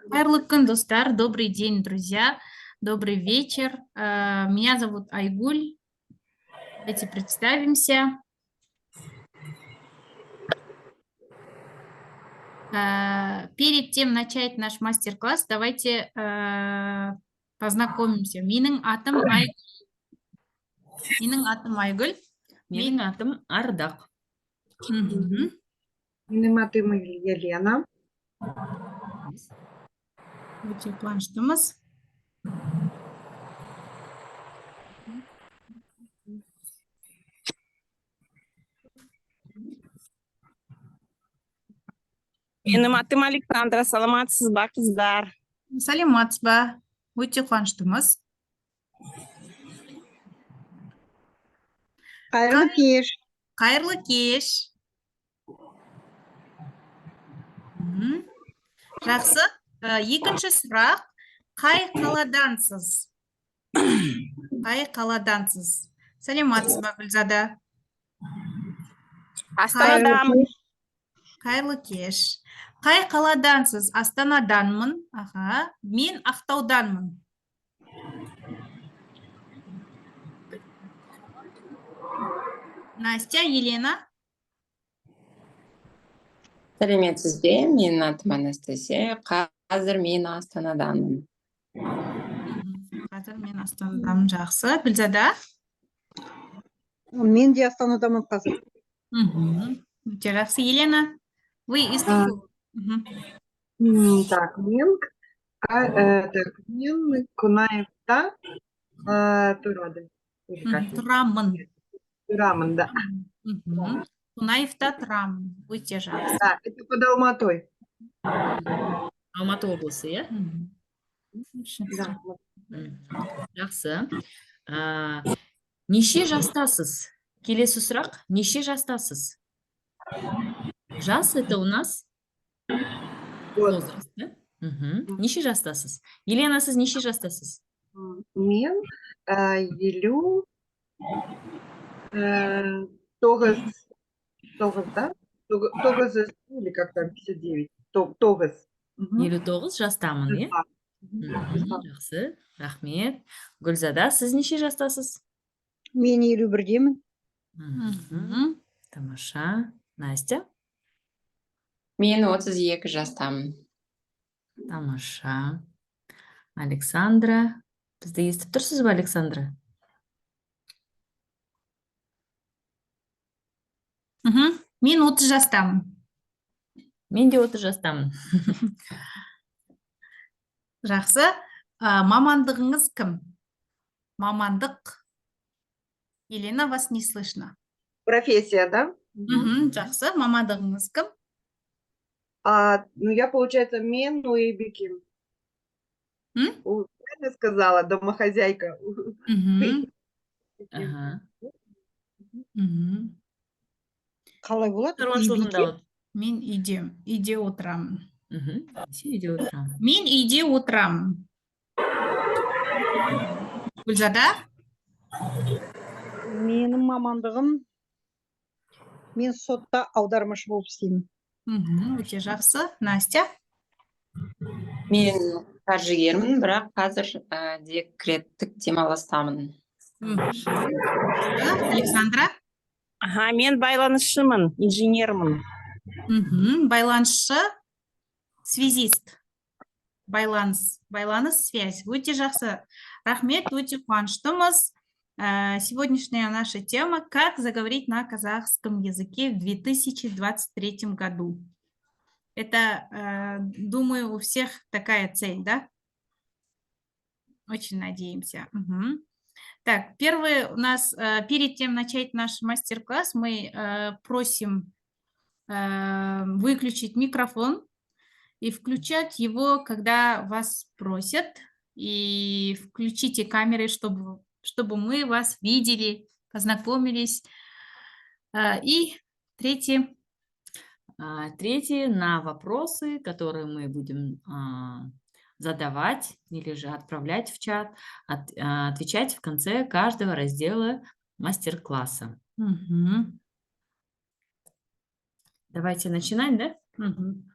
Хайрлы күн, достар. Добрый день, друзья. Добрый вечер. Меня зовут Айгуль. Давайте представимся. Перед тем начать наш мастер-класс, давайте познакомимся. Менің атым Айгуль. Менің атым Ардақ. Менің атым Елена. Өте қуаныштымыз. Менің атым Александра. Саламатсыз ба, қыздар? Саламатсыз ба? Өте қуаныштымыз. Қайырлы кеш. Қайырлы кеш. Жақсы. Екінші сұрақ. Қай қаладансыз? Қай қаладансыз? Саламатсыз ба, Гүлзада? Астанадамын. Қайырлы кеш. Қай қаладансыз? Астанаданмын. Аха. Мен Ақтауданмын. Настя, Елена. Сәлеметсіз бе? Менің атым Анастасия. Қазір мен Астанаданмын. Қазір мен Астанадамын. Жақсы. Гүлзада? Мен де Астанадамын қазір. Өте жақсы. Елена? Вы из какого? Так, мен Кунаевта тұрады. Тұрамын. Турамын, да. Кунаевта тұрамын. Өте жақсы. Да, это под Алматой. Алматы облысы, иә? Да. Жақсы. Неше жастасыз? Келесі сұрақ. Неше жастасыз? Жас это у нас? Возраст, да? Неше жастасыз? Елена, сіз неше жастасыз? Мен елу тоғыз, да? Тоғыз или как там, 59. Тоғыз. 59 жастамын, иә? Жақсы, рахмет. Гүлзада, сіз неше жастасыз? Мен 51-демін. Тамаша. Настя? Мен 32 жастамын. Тамаша. Александра. Бізді естіп тұрсыз ба, Александра? Мен 30 жастамын. Мен де 30 жастамын. Жақсы. Мамандығыңыз кім? Мамандық. Елена, вас не слышно. Профессия, да? Жақсы. Мамандығыңыз кім? Ну, я, получается, мен Уебеким. Правильно сказала, домохозяйка. Қалай болады? Шаруашылығында. Мен үйде отырамын. Үйде отырамын. Мен үйде отырамын. Гүлзада? Менің мамандығым, мен сотта аудармашы болып істеймін. Өте жақсы. Настя? Мен қаржыгермін, бірақ қазір декреттік демалыстамын. Александра? Мен байланысшымын, инженермін. Байланысшы, связист. Байланыс, связь. Өте жақсы. Рахмет, өте қуаныштымыз. Сегодняшняя наша тема – как заговорить на казахском языке в 2023 году. Это, думаю, у всех такая цель, да? Очень надеемся. Так, первый у нас, перед тем начать наш мастер-класс, мы просим выключить микрофон и включать его, когда вас просят. И включите камеры, чтобы мы вас видели, познакомились. И третий на вопросы, которые мы будем задавать или же отправлять в чат, отвечать в конце каждого раздела мастер-класса. Давайте начинать, да? Мгм.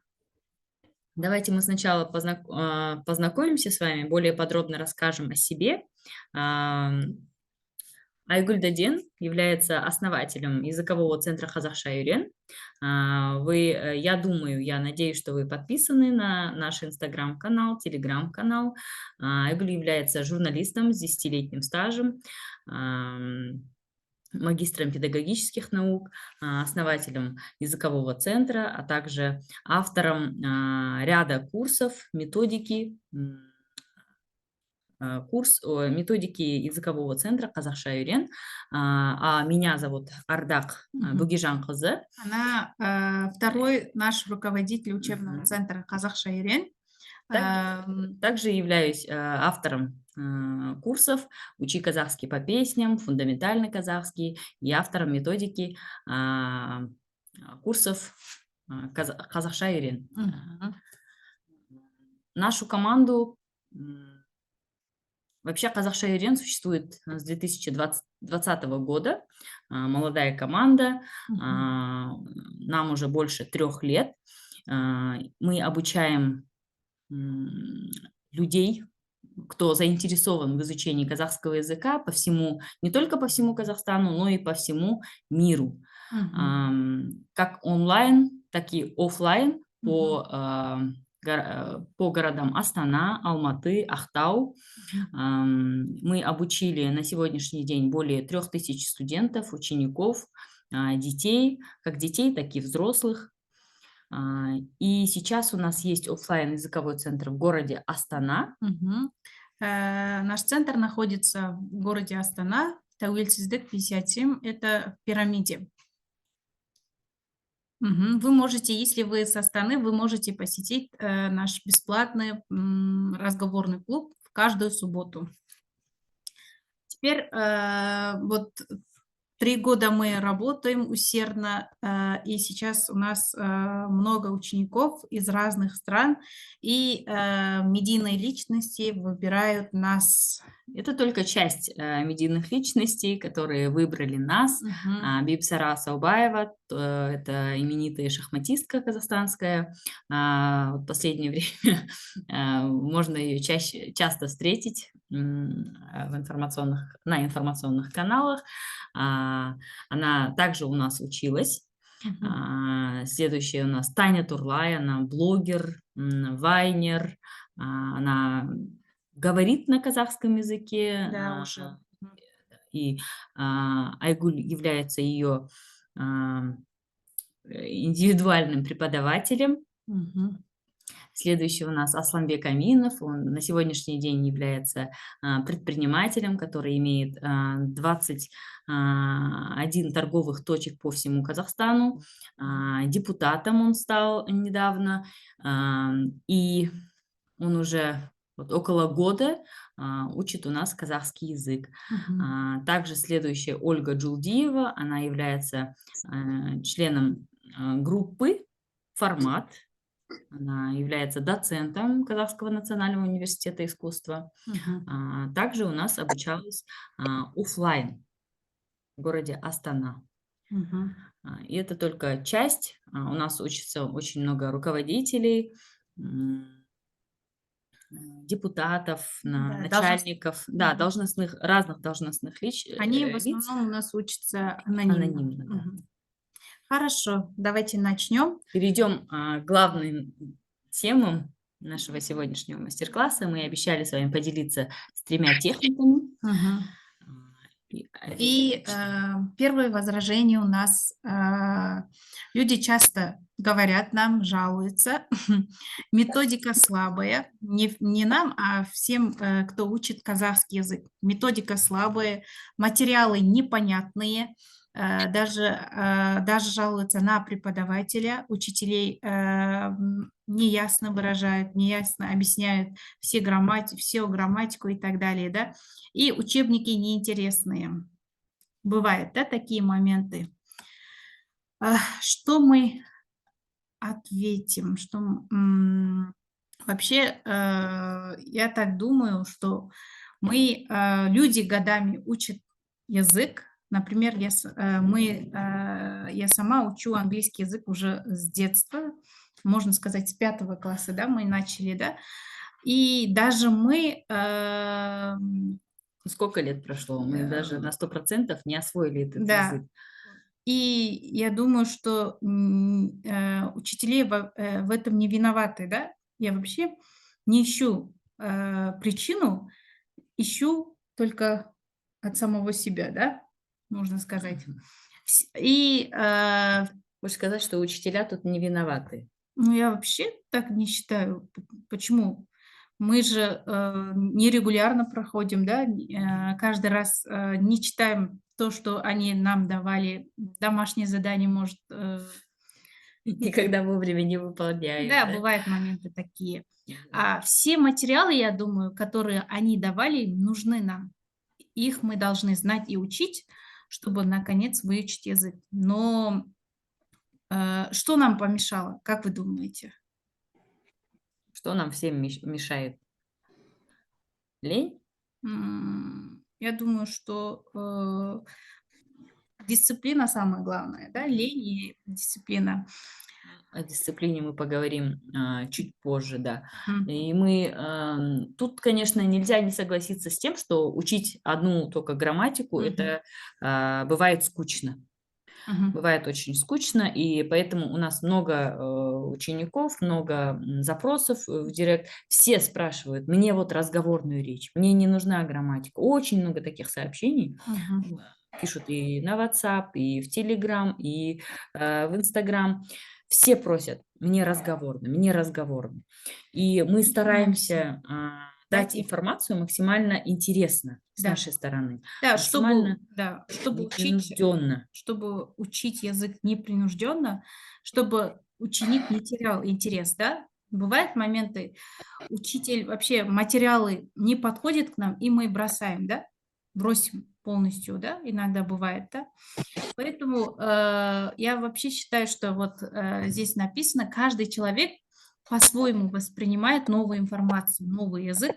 Давайте мы сначала познакомимся с вами, более подробно расскажем о себе. Айгуль Даден является основателем языкового центра Қазақша Үйрен. Я думаю, я надеюсь, что вы подписаны на наш инстаграм-канал, телеграм-канал. Айгуль является журналистом с 10-летним стажем, магистром педагогических наук, основателем языкового центра, а также автором ряда курсов, методики языкового центра Қазақша Үйрен. Меня зовут Ардак Мгм. Бугижанқызы. Она второй наш руководитель учебного Мгм. центра Қазақша Үйрен. Также являюсь автором курсов «Учи казахский по песням», «Фундаментальный казахский» и автором методики курсов Қазақша Үйрен. Мгм. Нашу команду, вообще Қазақша Үйрен существует с 2020 года, молодая команда, Мгм. нам уже больше 3 лет. Мы обучаем людей, кто заинтересован в изучении казахского языка не только по всему Казахстану, но и по всему миру. Мгм. Как онлайн, так и офлайн Мгм. по городам Астана, Алматы, Ахтау. Мы обучили на сегодняшний день более 3000 студентов, учеников, детей, как детей, так и взрослых. И сейчас у нас есть оффлайн языковой центр в городе Астана. Мгм. Наш центр находится в городе Астана, Тәуелсіздік 57, это в пирамиде. Мгм. Вы можете, если вы с Астаны, вы можете посетить наш бесплатный разговорный клуб в каждую субботу. Теперь вот 3 года мы работаем усердно, и сейчас у нас много учеников из разных стран, и медийные личности выбирают нас. Это только часть медийных личностей, которые выбрали нас. Мгм. Бибсара Саубаева, это именитая шахматистка казахстанская. В последнее время можно ее часто встретить на информационных каналах. Она также у нас училась. Мгм. Следующая у нас Таня Турлай, она блогер, вайнер. Она говорит на казахском языке. Да, уже. Мгм. И Айгуль является ее индивидуальным преподавателем. Мгм. Следующий у нас Асланбек Аминов. Он на сегодняшний день является предпринимателем, который имеет 21 торговых точек по всему Казахстану. Депутатом он стал недавно. И он уже около года учит у нас казахский язык. Мгм. Также следующая Ольга Джулдиева. Она является членом группы «Формат». Она является доцентом Казахского национального университета искусства. Мгм. Также у нас обучалась оффлайн в городе Астана. Мгм. И это только часть. У нас учится очень много руководителей, депутатов, Да, начальников, да, Мгм. разных должностных Они в лиц, основном у нас учатся анонимно. анонимно, да. Мгм. Хорошо, давайте начнем. Перейдем к главным темам нашего сегодняшнего мастер-класса. Мы обещали с вами поделиться с 3 техниками. Мгм. И, И первое возражение у нас. Люди часто говорят нам, жалуются. Методика слабая. Не нам, а всем, кто учит казахский язык. Методика слабая, материалы непонятные. Даже жалуются на преподавателя, учителей неясно выражают, неясно объясняют всю грамматику и так далее, да, и учебники неинтересные. Бывают, да, такие моменты. Что мы ответим? Вообще, я так думаю, что люди годами учат язык, Например, я сама учу английский язык уже с детства, можно сказать, с 5 класса, да, мы начали, да. И даже мы, Сколько лет прошло? Мы даже на 100% не освоили этот да, язык. и я думаю, что учителей в этом не виноваты, да. Я вообще не ищу причину, ищу только от самого себя, да, можно сказать. Мгм. И, Хочешь сказать, что учителя тут не виноваты? ну, я вообще так не считаю. Почему? Мы же нерегулярно проходим, да, каждый раз не читаем то, что они нам давали, домашнее задание, может, Никогда вовремя не выполняем, да, да? бывают моменты такие. Да. А все материалы, я думаю, которые они давали, нужны нам. Их мы должны знать и учить, чтобы, наконец, выучить язык. Но что нам помешало, как вы думаете? Что нам всем мешает? Лень? Я думаю, что дисциплина самое главное, да, лень и дисциплина. О дисциплине мы поговорим чуть позже, да. Мгм. И мы тут, конечно, нельзя не согласиться с тем, что учить одну только грамматику Мгм. это бывает скучно. Мгм. Бывает очень скучно, и поэтому у нас много учеников, много запросов в директ. Все спрашивают, мне вот разговорную речь, мне не нужна грамматика. Очень много таких сообщений Мгм. пишут и на WhatsApp, и в Telegram, и в Instagram. Все просят, мне разговорно, мне разговорно. И мы стараемся дать Дать информацию максимально интересно с Да. нашей стороны, Да, максимально чтобы непринужденно. учить язык непринужденно, чтобы ученик не терял интерес, да. Бывают моменты, учитель вообще материалы не подходит к нам, и мы бросаем, да, бросим полностью, да, иногда бывает, да. Поэтому я вообще считаю, что вот здесь написано, каждый человек по-своему воспринимает новую информацию, новый язык.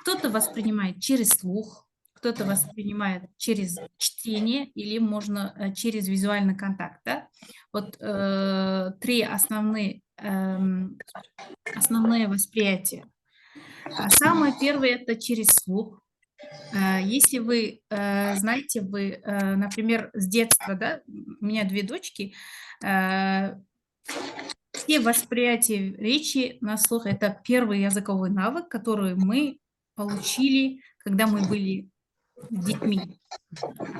Кто-то воспринимает через слух, кто-то воспринимает через чтение или можно через визуальный контакт, да. Вот 3 основные восприятия. Самое первое- это через слух. Если вы знаете, например, с детства, да, у меня 2 дочки, э, все восприятия речи на слух- это первый языковой навык, который мы получили, когда мы были детьми.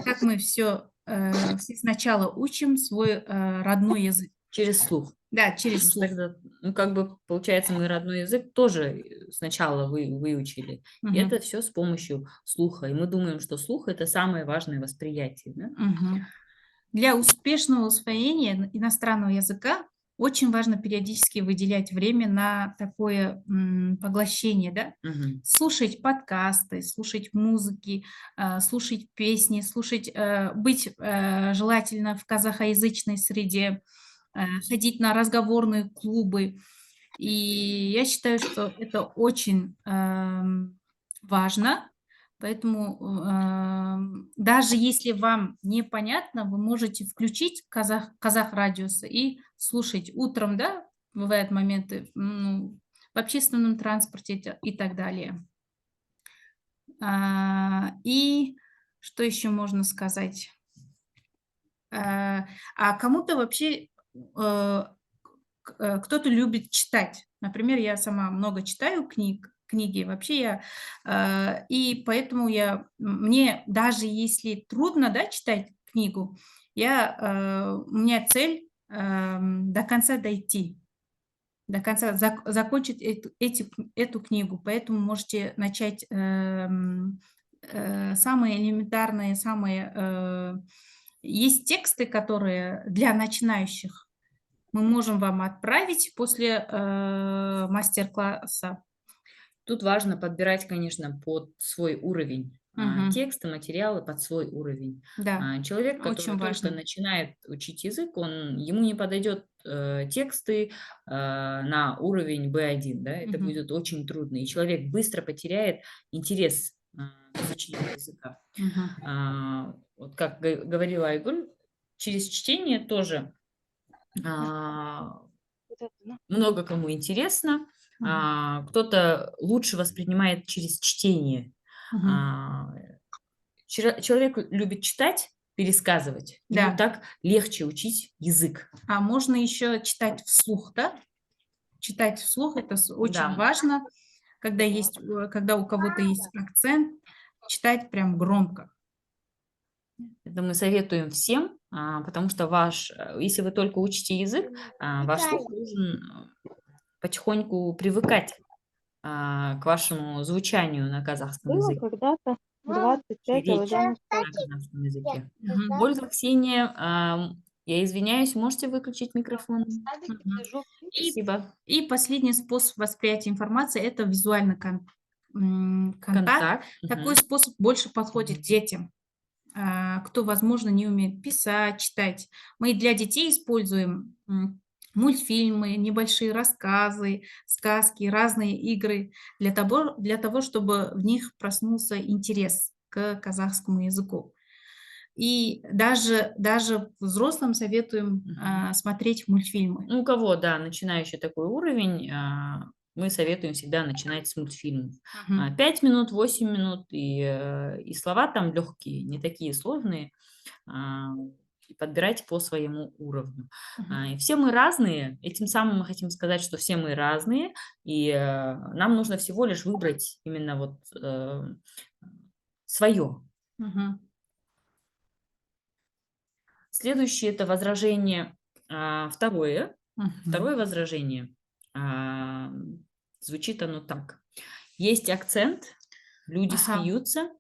Как мы все сначала учим свой родной язык. Через слух. Да, Ну, через что слух. тогда, ну, как бы, получается, мы родной язык тоже сначала выучили. И Мгм. это все с помощью слуха. И мы думаем, что слух– это самое важное восприятие. Да? Мгм. Для успешного усвоения иностранного языка очень важно периодически выделять время на такое поглощение, да? Мгм. Слушать подкасты, слушать музыки, слушать песни, быть желательно в казахоязычной среде, ходить на разговорные клубы. И я считаю, что это очень важно. Поэтому даже если вам непонятно, вы можете включить казах радиус и слушать утром, да, бывают моменты, ну, в общественном транспорте и так далее. И что еще можно сказать? Кому-то вообще кто-то любит читать. Например, я сама много читаю книги. Вообще и поэтому мне даже если трудно, да, читать книгу, у меня цель до конца дойти, до конца закончить эту книгу. Поэтому можете начать самые элементарные, есть тексты, которые для начинающих мы можем вам отправить после мастер-класса. Тут важно подбирать, конечно, под свой уровень Мгм. тексты, материалы под свой уровень. Да, Человек, который очень только важно. начинает учить язык, ему не подойдет тексты на уровень B1, да, это Мгм. будет очень трудно, и человек быстро потеряет интерес к изучению языка. Мгм. вот как говорила Айгуль, через чтение тоже а, много кому интересно. Кто-то лучше воспринимает через чтение. Мгм. Человек любит читать, пересказывать. Ему Да. так легче учить язык. А можно еще читать вслух, да? Читать вслух это очень Да. важно, когда у кого-то есть акцент, читать прям громко. Это мы советуем всем, потому что если вы только учите язык, ваш слух должен потихоньку привыкать к вашему звучанию на казахском Было языке. когда-то И 25 речь на килограммов. казахском языке. Мгм. Ольга, Ксения, я извиняюсь, можете выключить микрофон? Мгм. И, Спасибо. и последний способ восприятия информации – это визуальный контакт. Контакт. Такой Мгм. способ больше подходит детям, кто, возможно, не умеет писать, читать. Мы для детей используем мультфильмы, небольшие рассказы, сказки, разные игры для того, чтобы в них проснулся интерес к казахскому языку. И даже взрослым советуем Мгм. смотреть мультфильмы. Ну, у кого, да, начинающий такой уровень, мы советуем всегда начинать с мультфильмов. Мгм. 5 минут, 8 минут, и слова там легкие, не такие сложные. И подбирайте по своему уровню. Мгм. И все мы разные, этим самым мы хотим сказать, что все мы разные, и нам нужно всего лишь выбрать именно вот свое. Мгм. Следующее это возражение второе. Мгм. Второе возражение звучит оно так. Есть акцент, люди Ага. смеются,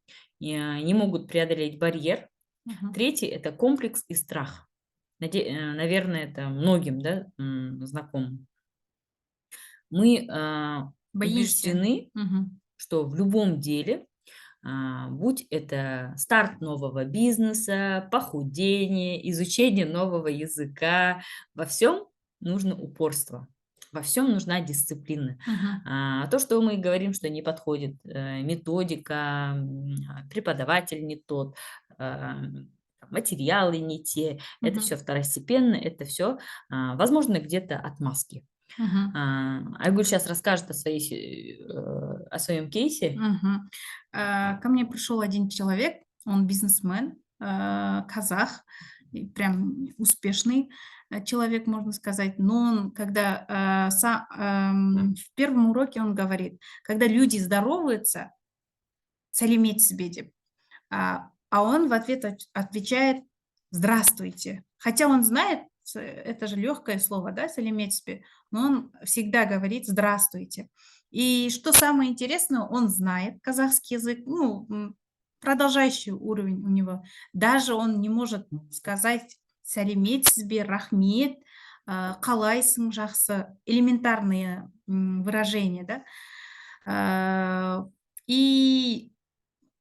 не могут преодолеть барьер. Мгм. Третий это комплекс и страх. Наверное, это многим, да, знакомо. Мы Боитесь? убеждены, Мгм. что в любом деле, будь это старт нового бизнеса, похудение, изучение нового языка, во всем нужно упорство, во всем нужна дисциплина. Мгм. То, что мы говорим, что не подходит методика, преподаватель не тот, материалы не те, это Мгм. все второстепенно, это все, возможно, где-то отмазки. Мгм. Айгуль сейчас расскажет о своем кейсе. Мгм. Ко мне пришел один человек, он бизнесмен, казах, и прям успешный человек, можно сказать. Но он, когда в первом уроке он говорит, когда люди здороваются, сәлеметсіз а он в ответ отвечает «здравствуйте». Хотя он знает, это же легкое слово, да, «сәлеметсіз», но он всегда говорит «здравствуйте». И что самое интересное, он знает казахский язык, ну, продолжающий уровень у него. Даже он не может сказать «сәлеметсіз бе», «рахмет», «қалайсың», «жақсы», элементарные выражения, да. И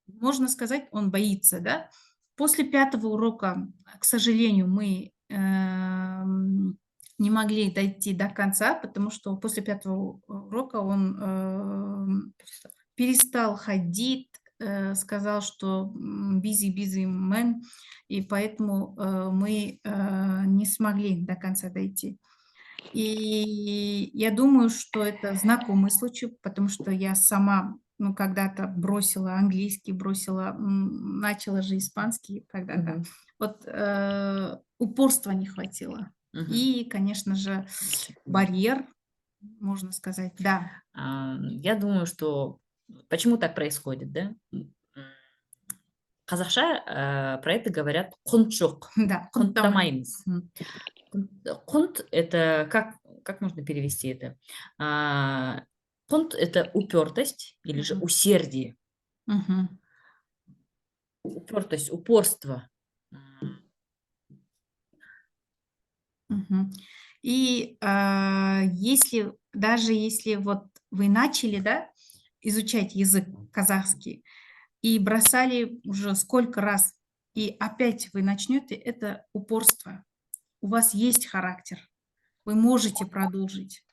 можно сказать, он боится, да. После пятого урока, к сожалению, мы не могли дойти до конца, потому что после пятого урока он перестал ходить, сказал, что busy man, и поэтому мы не смогли до конца дойти. И я думаю, что это знакомый случай, потому что я сама, ну, когда-то бросила английский, начала же испанский когда-то. Мгм. Вот упорства не хватило. Мгм. И, конечно же, барьер, можно сказать, да. Я думаю, что почему так происходит, да? Қазақша про это говорят құнт жоқ, Да, құнттамаймыз. Мгм. Құнт это как можно перевести это? Құнт это упертость или же Мгм. усердие, Мгм. упертость, упорство. Мгм. И если вот вы начали, да, изучать язык казахский и бросали уже сколько раз, и опять вы начнете, это упорство. У вас есть характер, вы можете продолжить.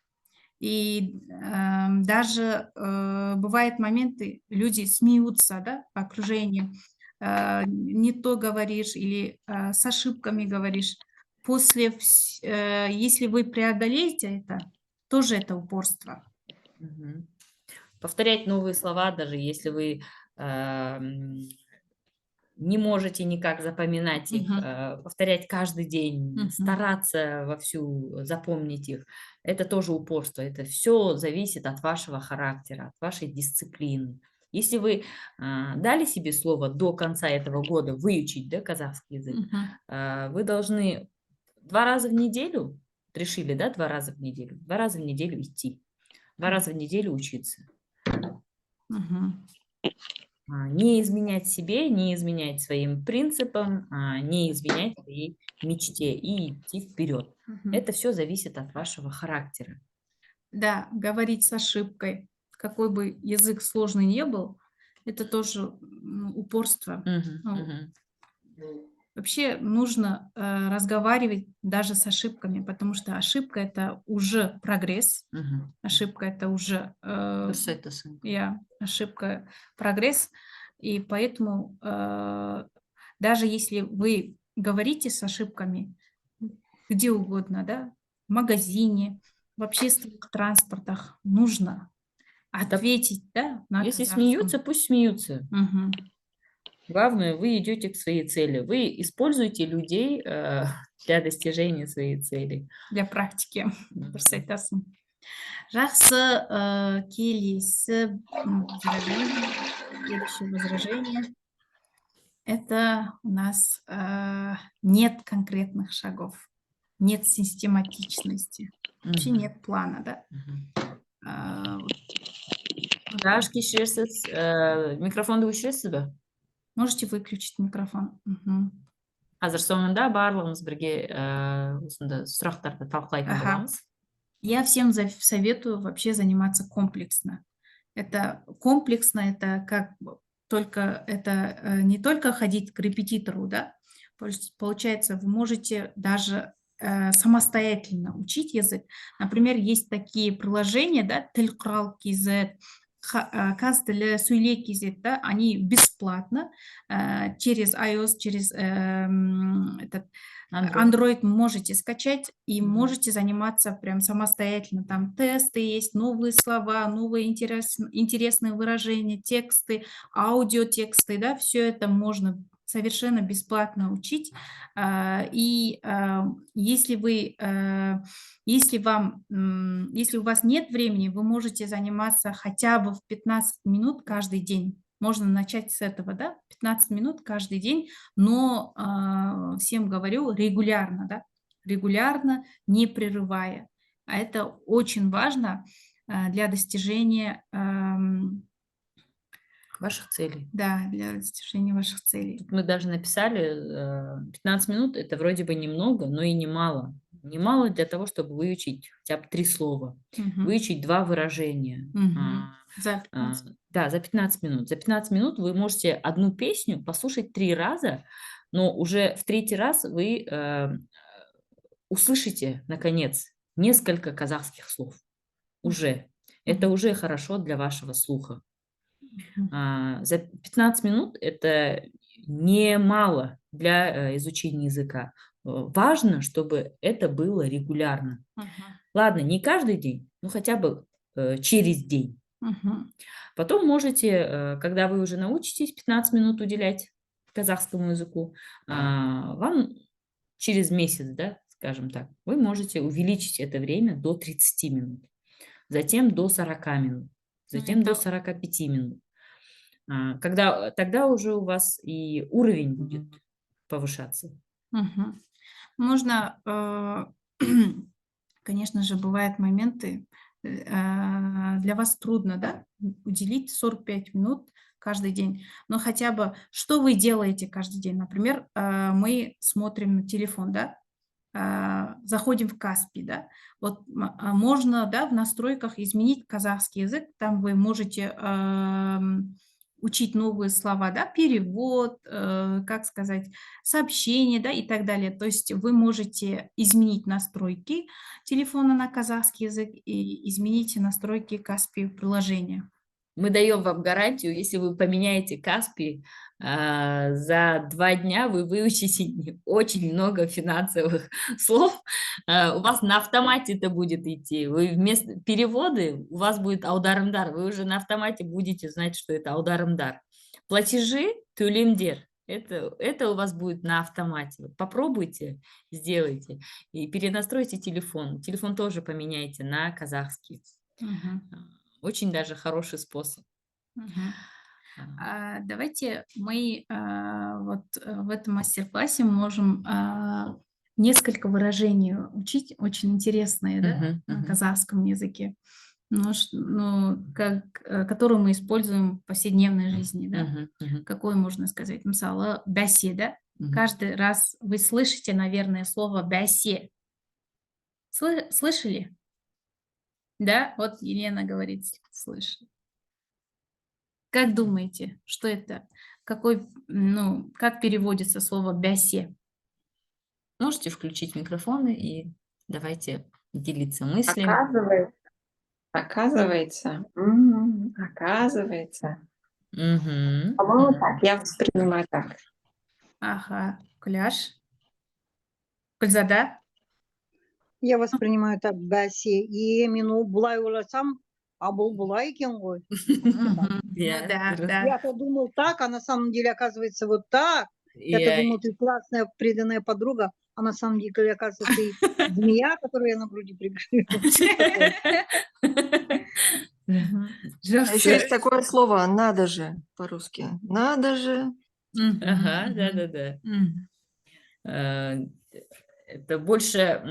И даже бывают моменты, люди смеются, да, по окружению, не то говоришь или с ошибками говоришь. Если вы преодолеете это, тоже это упорство. Мгм. Повторять новые слова, даже если вы не можете никак запоминать их, Мгм. повторять каждый день, Мгм. стараться вовсю запомнить их, это тоже упорство. Это все зависит от вашего характера, от вашей дисциплины. Если вы дали себе слово до конца этого года выучить, да, казахский язык, Мгм. вы должны 2 раза в неделю, решили, да, 2 раза в неделю, 2 раза в неделю идти, 2 раза в неделю учиться. Мгм. Не изменять себе, не изменять своим принципам, не изменять своей мечте и идти вперед. Мгм. Это все зависит от вашего характера. Да, говорить с ошибкой, какой бы язык сложный не был, это тоже упорство. Мгм, Ну, мгм, вообще нужно разговаривать даже с ошибками, потому что ошибка это уже прогресс, мгм. ошибка это уже Дұрыс айтасың. ошибка прогресс, и поэтому даже если вы говорите с ошибками где угодно, да, в магазине, в общественных транспортах, нужно ответить, да, на Если казахском. смеются, пусть смеются. Мгм. Главное, вы идете к своей цели. Вы используете людей для достижения своей цели. Для практики. Мгм. Дұрыс айтасың. Жақсы, келесі возражение. Следующее возражение. Это у нас нет конкретных шагов, нет систематичности, вообще Мгм, нет плана, да? мгм. Вот Жаш кешірерсіз, микрофонды өшіресіз бе? можете выключить микрофон. Мгм. Қазір соңында барлығымыз бірге осында сұрақтарды талқылайтын Ага. боламыз. Я всем советую вообще заниматься комплексно. Это комплексно, это как только это не только ходить к репетитору, да, получается, вы можете даже самостоятельно учить язык. Например, есть такие приложения, да, Тіл құрал KZ, Каз тілі, Сөйле KZ, да, они бесплатно через iOS, через этот Android можете скачать и Мгм. можете заниматься прям самостоятельно. Там тесты есть, новые слова, новые интересные выражения, тексты, аудиотексты, да, все это можно совершенно бесплатно учить. Если если у вас нет времени, вы можете заниматься хотя бы в 15 минут каждый день. Можно начать с этого, да, 15 минут каждый день, но всем говорю регулярно, да, регулярно, не прерывая. А это очень важно для достижения, Ваших целей. да, для достижения ваших целей. Тут мы даже написали, 15 минут это вроде бы немного, но и немало. Немало для того, чтобы выучить хотя бы 3 слова, Мгм. выучить 2 выражения. Мгм. За А, 15. Да, за 15 минут. За 15 минут вы можете одну песню послушать 3 раза, но уже в 3-й раз вы услышите, наконец, несколько казахских слов. Уже. Это Мгм. уже хорошо для вашего слуха. Мгм. За 15 минут это немало для изучения языка. Важно, чтобы это было регулярно. Мгм. Ладно, не каждый день, но хотя бы через день. Мгм. Потом можете, когда вы уже научитесь 15 минут уделять казахскому языку, вам через месяц, да, скажем так, вы можете увеличить это время до 30 минут, затем до 40 минут, Ну, затем до это 45 минут. Тогда уже у вас и уровень будет повышаться. Мгм. Можно, конечно же, бывают моменты, для вас трудно, да, уделить 45 минут каждый день, но хотя бы что вы делаете каждый день? Например, мы смотрим на телефон, да, заходим в Каспий, да, вот можно, да, в настройках изменить казахский язык, там вы можете учить новые слова, да, перевод, как сказать, сообщения, да, и так далее. То есть вы можете изменить настройки телефона на казахский язык и изменить настройки Каспи приложения. Мы даем вам гарантию, если вы поменяете Каспи, за 2 дня вы выучите очень много финансовых слов. У вас на автомате это будет идти. Вы вместо переводы, у вас будет аударымдар. Вы уже на автомате будете знать, что это аударымдар. Платежи, төлемдер. Это у вас будет на автомате. Вот попробуйте, сделайте. И перенастройте телефон. Телефон тоже поменяйте на казахский. Очень даже хороший способ. Давайте мы вот в этом мастер-классе можем несколько выражений учить, очень интересные, да, на казахском языке, которые мы используем в повседневной жизни, да. Какое можно сказать? Мысалы, бәсе, да? Каждый раз вы слышите, наверное, слово бәсе. Слышали? Да, вот Елена говорит, слышит. Как думаете, что это? Как переводится слово бәсе? Можете включить микрофоны и давайте делиться мыслями. Оказывается. Оказывается. Мгм. По-моему, так. Я воспринимаю так. Ага, Куляш. Гүлзада? Я воспринимаю так бәсе. Мен бұлай ойласам, а бұл бұлай екен ғой. Я Да, раз- да. Я-то думал так, а на самом деле оказывается вот так. Я-то я- думал, ты классная, преданная подруга, а на самом деле, оказывается, ты змея, которую я на груди прикрыла. А еще есть такое слово «надо же» по-русски. Надо же. Ага, да. Это больше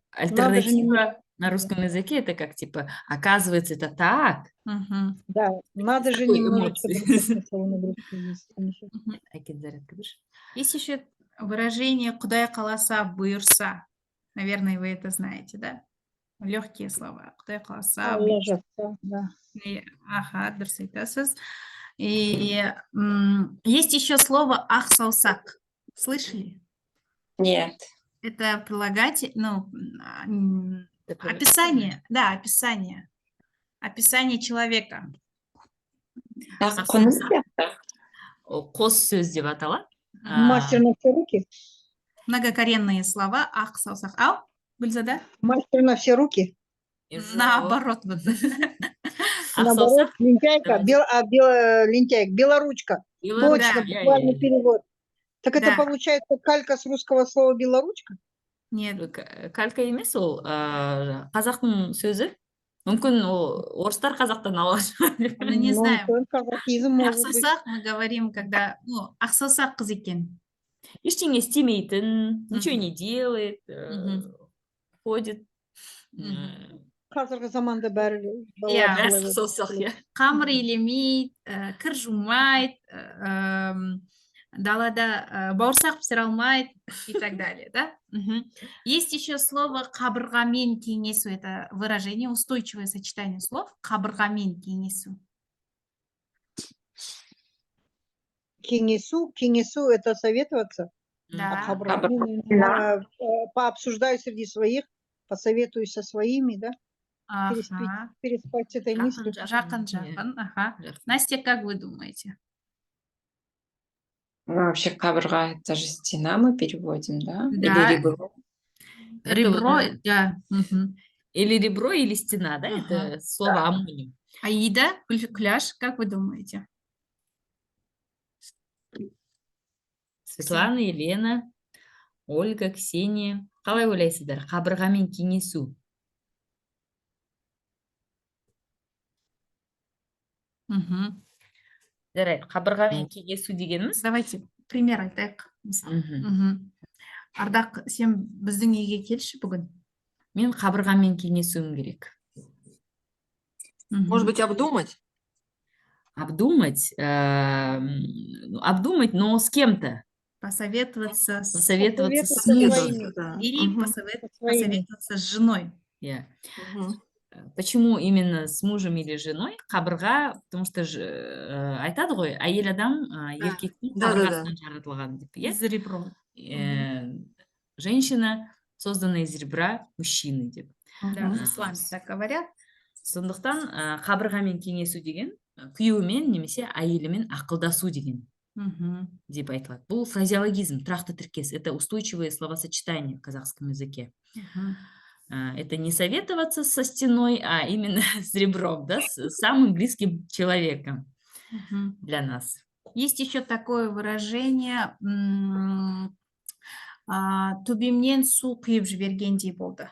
альтернатива на русском языке. Это как типа, оказывается, это так. Да, надо же Такой немножечко эмоции. другое смысл на русском языке. Есть еще выражение «Құдай қаласа, бұйырса». Наверное, вы это знаете, да? Легкие слова. «Құдай қаласа, Алла бұйырса». жазса, да. Ага, дұрыс айтасыз. И есть еще слово «ақсаусақ». Слышали? Нет. Это прилагательное, описание, да, описание. Описание человека. Аққұным сияқты. Қос сөз деп аталады. Мастер на все руки. Многокоренные слова «ақсаусақ». Ау, Гүлзада? Мастер на все руки. Наоборот. Вот. Наоборот, Ақсаусақ. лентяйка, лентяйка, белоручка. Точно, Да. буквальный перевод. Так это Да. получается калька с русского слова белоручка? Нет. Калька емес ол қазақтың сөзі. Мүмкін орыстар қазақтан алған. Ну, не Ну, знаю. только казахизм может быть. Ақсаусақ мы говорим, когда... ақсаусақ қыз екен. Ештеңе істемейтін, ничего не делает, ходит. Қазіргі заманда бәрі Иә, балалар солай Ақсаусақ, болады. иә. Қамыр илемейді, кір жумайды, далада бауырсақ пісіре алмайды и так далее, да? Есть еще слово «қабырғамен кеңесу». Это выражение, устойчивое сочетание слов «қабырғамен кеңесу». Кеңесу это советоваться. Да. А қабырғамен, пообсуждаю среди своих, посоветуюсь со своими, да? Ага. Переспать с этой мыслью. Жақын. Ага. Настя, как вы думаете? Ну, вообще қабырға, это же стена мы переводим, да? Да. Или ребро. Ребро, да. Или ребро, или стена, да? Это слово амоним. Аида, Куляш, как вы думаете? Светлана, Елена, Ольга, Ксения. Қалай ойлайсыздар? Қабырғамен кеңесу. Жарайды, қабырғамен кеңесу дегеніміз. Давайте пример айтайық. Ардақ, сен біздің үйге келші бүгін. Мен қабырғамен кеңесуім керек. Может быть, обдумать? Обдумать, но с кем-то. Посоветоваться с Посоветоваться с своими. мужем. Да. или Мгм. посоветоваться с женой. Я. Мгм. Почему именно с мужем или женой? Қабырға, потому что айтады ғой, әйел адам еркектің да. қабырғасынан жаратылған деп, иә? Из ребро. Женщина создана из ребра мужчины деп. Да, в исламе так говорят. Сондықтан қабырғамен кеңесу деген күйеуімен немесе әйелімен ақылдасу деген Мгм. деп айтылады. Бұл фразеологизм, тұрақты тіркес. Это устойчивые словосочетания в казахском языке. Мгм. Это не советоваться со стеной, а именно с ребром, да, с самым близким человеком Мгм. для нас. Есть еще такое выражение төбемнен су құйып жібергендей болды.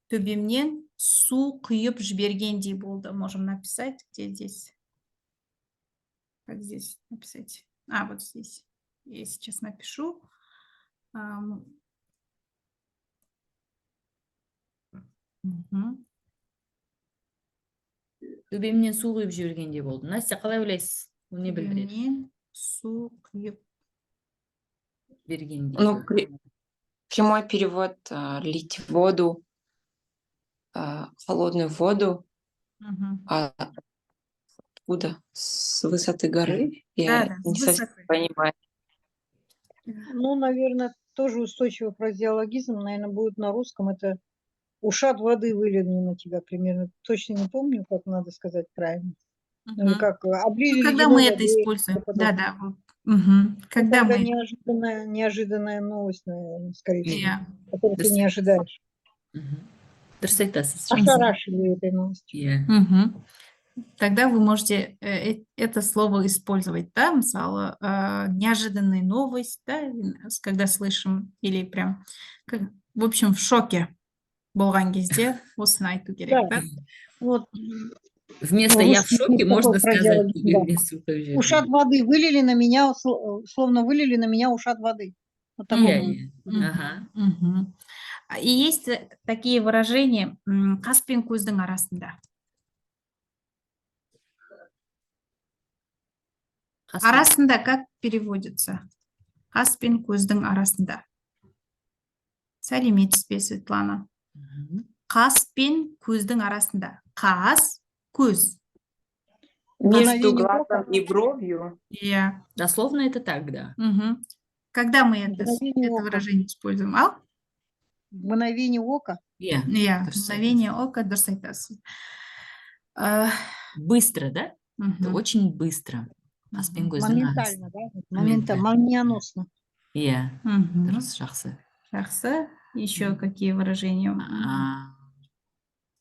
Төбемнен су құйып жібергендей болды. Можем написать, где здесь? Как здесь написать? Вот здесь. Я сейчас напишу. Мгм. Төбемнен су құйып жібергендей болды. Настя, қалай ойлайсыз? Бұл не білдіреді? Төбемнен су құйып. Жібергендей. Ну, прямой перевод лить воду, холодную воду. Мгм. Откуда? С высоты горы? Я Да, не с совсем высоты. понимаю. Ну, наверное, тоже устойчивый фразеологизм, наверное, будет на русском. Это ушат воды вылили на тебя примерно. Точно не помню, как надо сказать правильно. Ну, или Мгм. как облили Когда ледяной мы это водой. используем? что-то подобное. Да. Вот. Мгм. Когда Когда мы... неожиданная новость, наверное, скорее всего, Я. которую ты не ожидаешь. Дұрыс айтасыз. Ошарашили этой новостью. Иә. Мгм. Тогда вы можете это слово использовать, да, мысалы, неожиданная новость, да, когда слышим, или прям, в общем, в шоке болған кезде осыны айту керек, да? Вот Вместо «я в русский шоке» язык можно такой сказать фразеологизм, да. «төбемнен су құйып жібергендей». ушат воды вылили на меня, словно вылили на меня ушат воды. Вот такой Иә, будет. иә. Мгм. Ага. Мгм. И есть такие выражения «қас пен көздің арасында». Арасында как переводится? Қас пен көздің арасында. Сәлеметсіз бе, Светлана? Мгм. Қас пен көздің арасында. Қас, көз. Между Мгновение глазом ока. и бровью. Я. Дословно это так, да. Мгм. Когда мы Мгновение это ока. выражение используем? Мгновение ока. Иә. Я. Дұрыс Мгновение айтасыз. ока, дұрыс айтасыз. Быстро, да? Это Мгм. очень быстро. Қас пен көздің Моментально, да? Моментально. Молниеносно. Иә. Мгм. Дұрыс, жақсы. Жақсы. Еще какие выражения?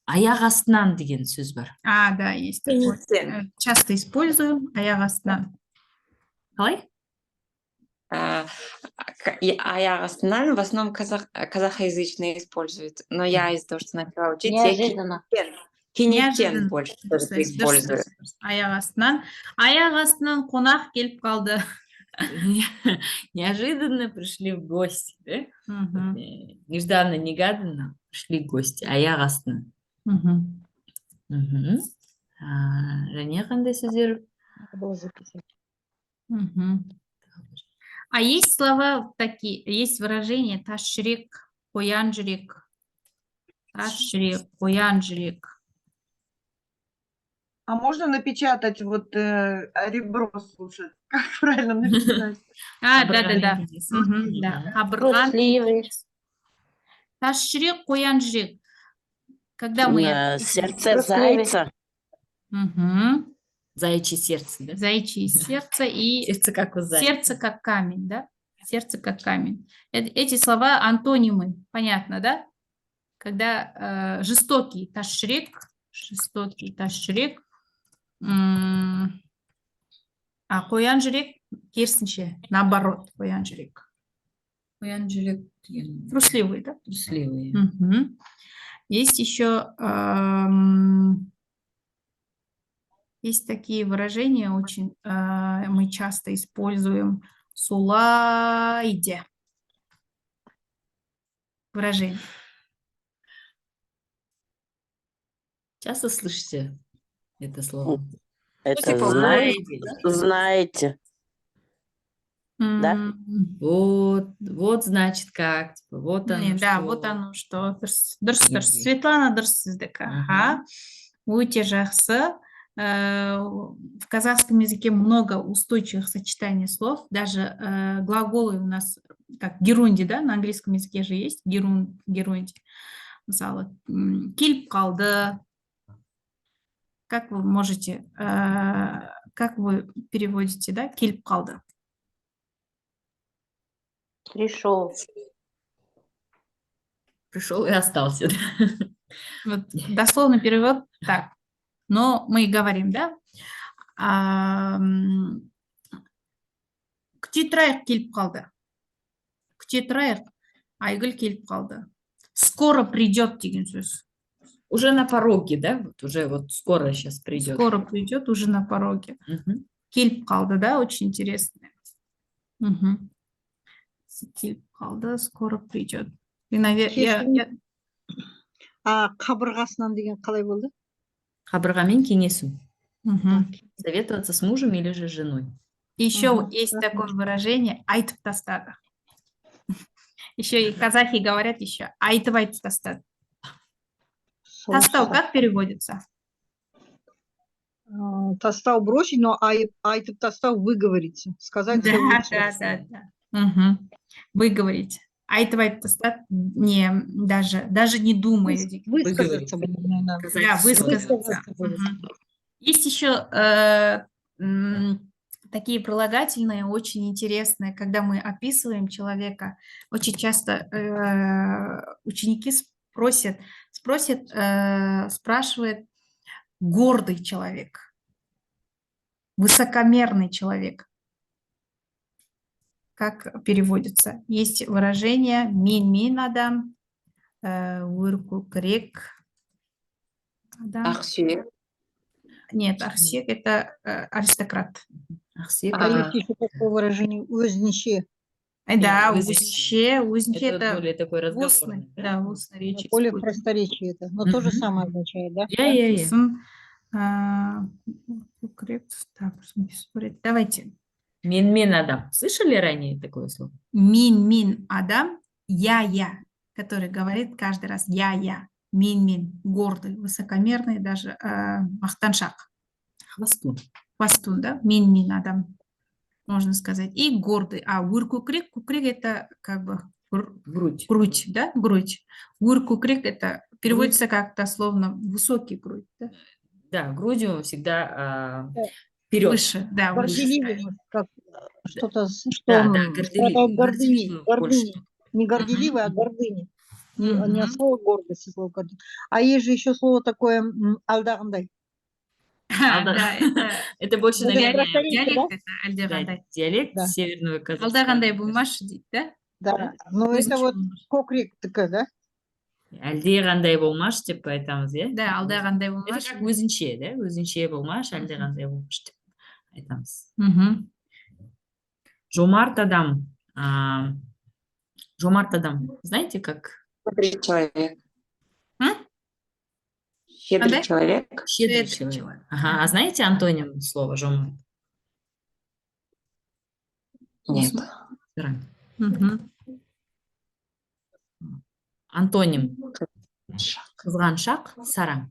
Аяқ астынан деген сөз бар. Да, есть такое. Кенеттен. Часто используем аяқ астынан. Қалай? Аяқ астынан в основном казахоязычные используют. Но я из-за того, что начала учить, Неожиданно. Кенеттен больше Дұрыс, только использую. Аяқ астынан. Аяқ астынан қонақ келіп қалды. Неожиданно пришли в гости, да? Мгм. Нежданно-негаданно пришли гости. Аяқ астынан. Мгм. Және қандай сөздер? Надо было записать. Мгм. А есть слова такие, есть выражение тас жүрек, қоян жүрек. Тас жүрек, қоян жүрек. А можно напечатать ребро слушать? Как правильно написать? Да. Қабырғамен кеңесу. Мгм, да. Мгм. Қабырған. Трусливый. Тас жүрек, қоян жүрек. Когда мы... Сердце зайца. Мгм. Заячье сердце, да? Заячье сердце и Сердце как у зайца. сердце как камень, да? Сердце как камень. Эти слова антонимы, понятно, да? Когда жестокий тас жүрек, қоян жүрек керісінше, наоборот, қоян жүрек. Қоян жүрек деген. Трусливый, да? Трусливый. Мгм. Есть еще есть такие выражения, очень мы часто используем. Сулайде. Выражение. Часто слышите это слово? Это Типа знаете. «знаете». Знаете. Да? Вот значит как. Типа, вот оно Не, да, что. вот оно что. Дұрыс. Мгм. Светлана, дұрыс сіздікі. Ага. Өте жақсы. В казахском языке много устойчивых сочетаний слов. Даже глаголы у нас, как герунди, да, на английском языке же есть герунди. Мысалы, келіп қалды. Как вы можете, как вы переводите, да, келіп қалды? Пришел. Пришел и остался. Да? Вот дословный перевод так. Но мы говорим, да? Күте тұрайық келіп қалды. Күте тұрайық, Айгүл келіп қалды. Скоро придет деген сөз. Уже на пороге, да? Вот уже вот скоро сейчас придет. Скоро придет, уже на пороге. Мгм. Келіп қалды, да, очень интересно. Мгм. Келіп қалды, скоро придет. И, наверное, Қабырғасынан деген қалай болды? Қабырғамен кеңесу. Советоваться с мужем или же с женой. Еще Ага, есть хорошо. такое выражение айтып тастады. Еще и казахи говорят еще айтып айтып тастады. Тастау как переводится? Тастау бросить, но айтып тастау выговориться. Сказать всё лучше. Да. Мгм. Выговорить. Айтып айтып тастады, не, даже не думая. Высказаться, наверное. Сказать Да, всё. высказаться. Высказаться. Мгм. Есть еще такие прилагательные, очень интересные, когда мы описываем человека. Очень часто ученики спрашивают гордый человек, высокомерный человек. Как переводится? Есть выражение «мин адам», «выркукрек адам». Ақсүйек. Нет, арсек – это аристократ. Ақсүйек, А есть еще такое выражение «өзінше». Да, өзінше. узнище – это это более такой устный, разговорный. да, устной речи. Более используют. просторечие это. Но то же Мгм. самое означает, да? Я. Так, смотрите, давайте. Мен адам. Слышали ранее такое слово? Мин адам, я, который говорит каждый раз я. Мин, гордый, высокомерный, даже мақтаншақ. Хвостун. Хвостун, да? Мин адам, можно сказать. И гордый. А кукрик это как бы Грудь. грудь, да? Грудь. Кукрик это переводится как дословно высокий грудь, да? Да, грудью всегда Да. вперед. Выше, да, выше. Горделивый, как что-то, что Да, он горделивый. гордыни. Больше. Не горделивый, а гордыня. Не Мгм. от слова гордость, а слово гордыня. А есть же еще слово такое алдағандай. Да, это Это больше, Это наверное, просторечие, диалект, да? это альдеғандай. диалект Да. северного Казахстана. Алдағандай болмашы дейді, да? Да. Но Өзінше это вот болмашы. кокрик такая, да? Әлдеқандай болмаш деп айтамыз, иә? Да, алдағандай Это болмашы. как өзінше, да? Өзінше болмаш, әлдеқандай болмаш деп айтамыз. Мгм. Жомарт адам. Жомарт адам. Знаете, как? Щедрый человек. М? Щедрый Андай? человек. Щедрый Щедрый человек. человек. Ага. А знаете антоним слова жомарт? Нет. Мгм. Антоним. Қызғаншақ, сараң.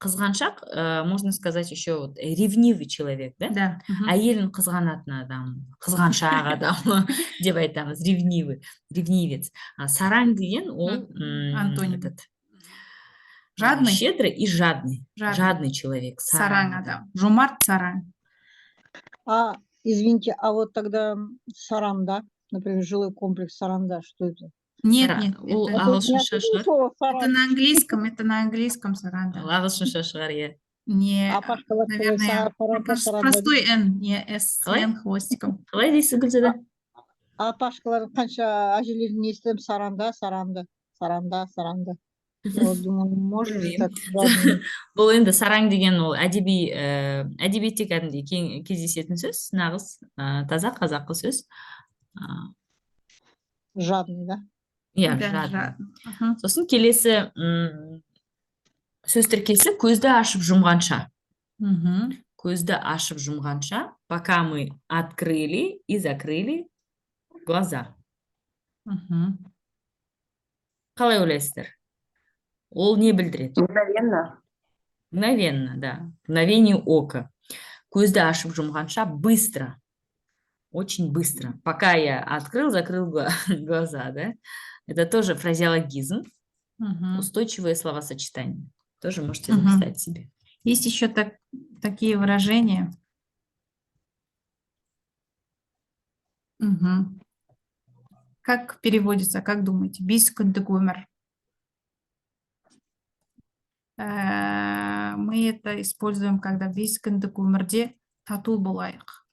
Қызғаншақ, можно сказать, еще вот ревнивый человек, да? Да. Мгм. Әйелін қызғанатын адам, қызғаншақ адам деп айтамыз, ревнивец. А сараң деген ол Антоним. этот, Жадный? щедрый и жадный. Жадный. Жадный человек. Сараң адам. Жомарт сараң. А, извините, а вот тогда Саранда, например, жилой комплекс Саранда, что это? Нет, Ол это ағылшынша шығар. Слово это на английском саран. Ол ағылшынша шығар, иә. Не, А Пашка, наверное, простой Н, не С, Қалай? Н хвостиком. Қалай дейсіз, Гүлзада? А Пашкалар қанша әжелерін естідім, Саранда. Вот, думаю, может же так жадный. Бұл енді сараң деген ол әдебиетте кәдімгідей кездесетін сөз, нағыз таза қазақы сөз. Жадный, да? Иә, Да, жадный. жадный. Мгм. Сосын келесі сөз тіркесі көзді ашып жұмғанша. Мгм. Көзді ашып жұмғанша, пока мы открыли и закрыли глаза. Мгм. Қалай ойлайсыздар? Ол не білдіреді? Мгновенно. Мгновенно, да. Мгновение ока. Көзді ашып жұмғанша быстро. Очень быстро. Пока я открыл, закрыл глаза, да? Это тоже фразеологизм. Мгм. Устойчивые словосочетания. Тоже можете Мгм. записать себе. Есть еще такие выражения. Мгм. Как переводится, как думаете? Бис күндік өмір. Мы это используем, когда бис күндік өмірде тату болайық.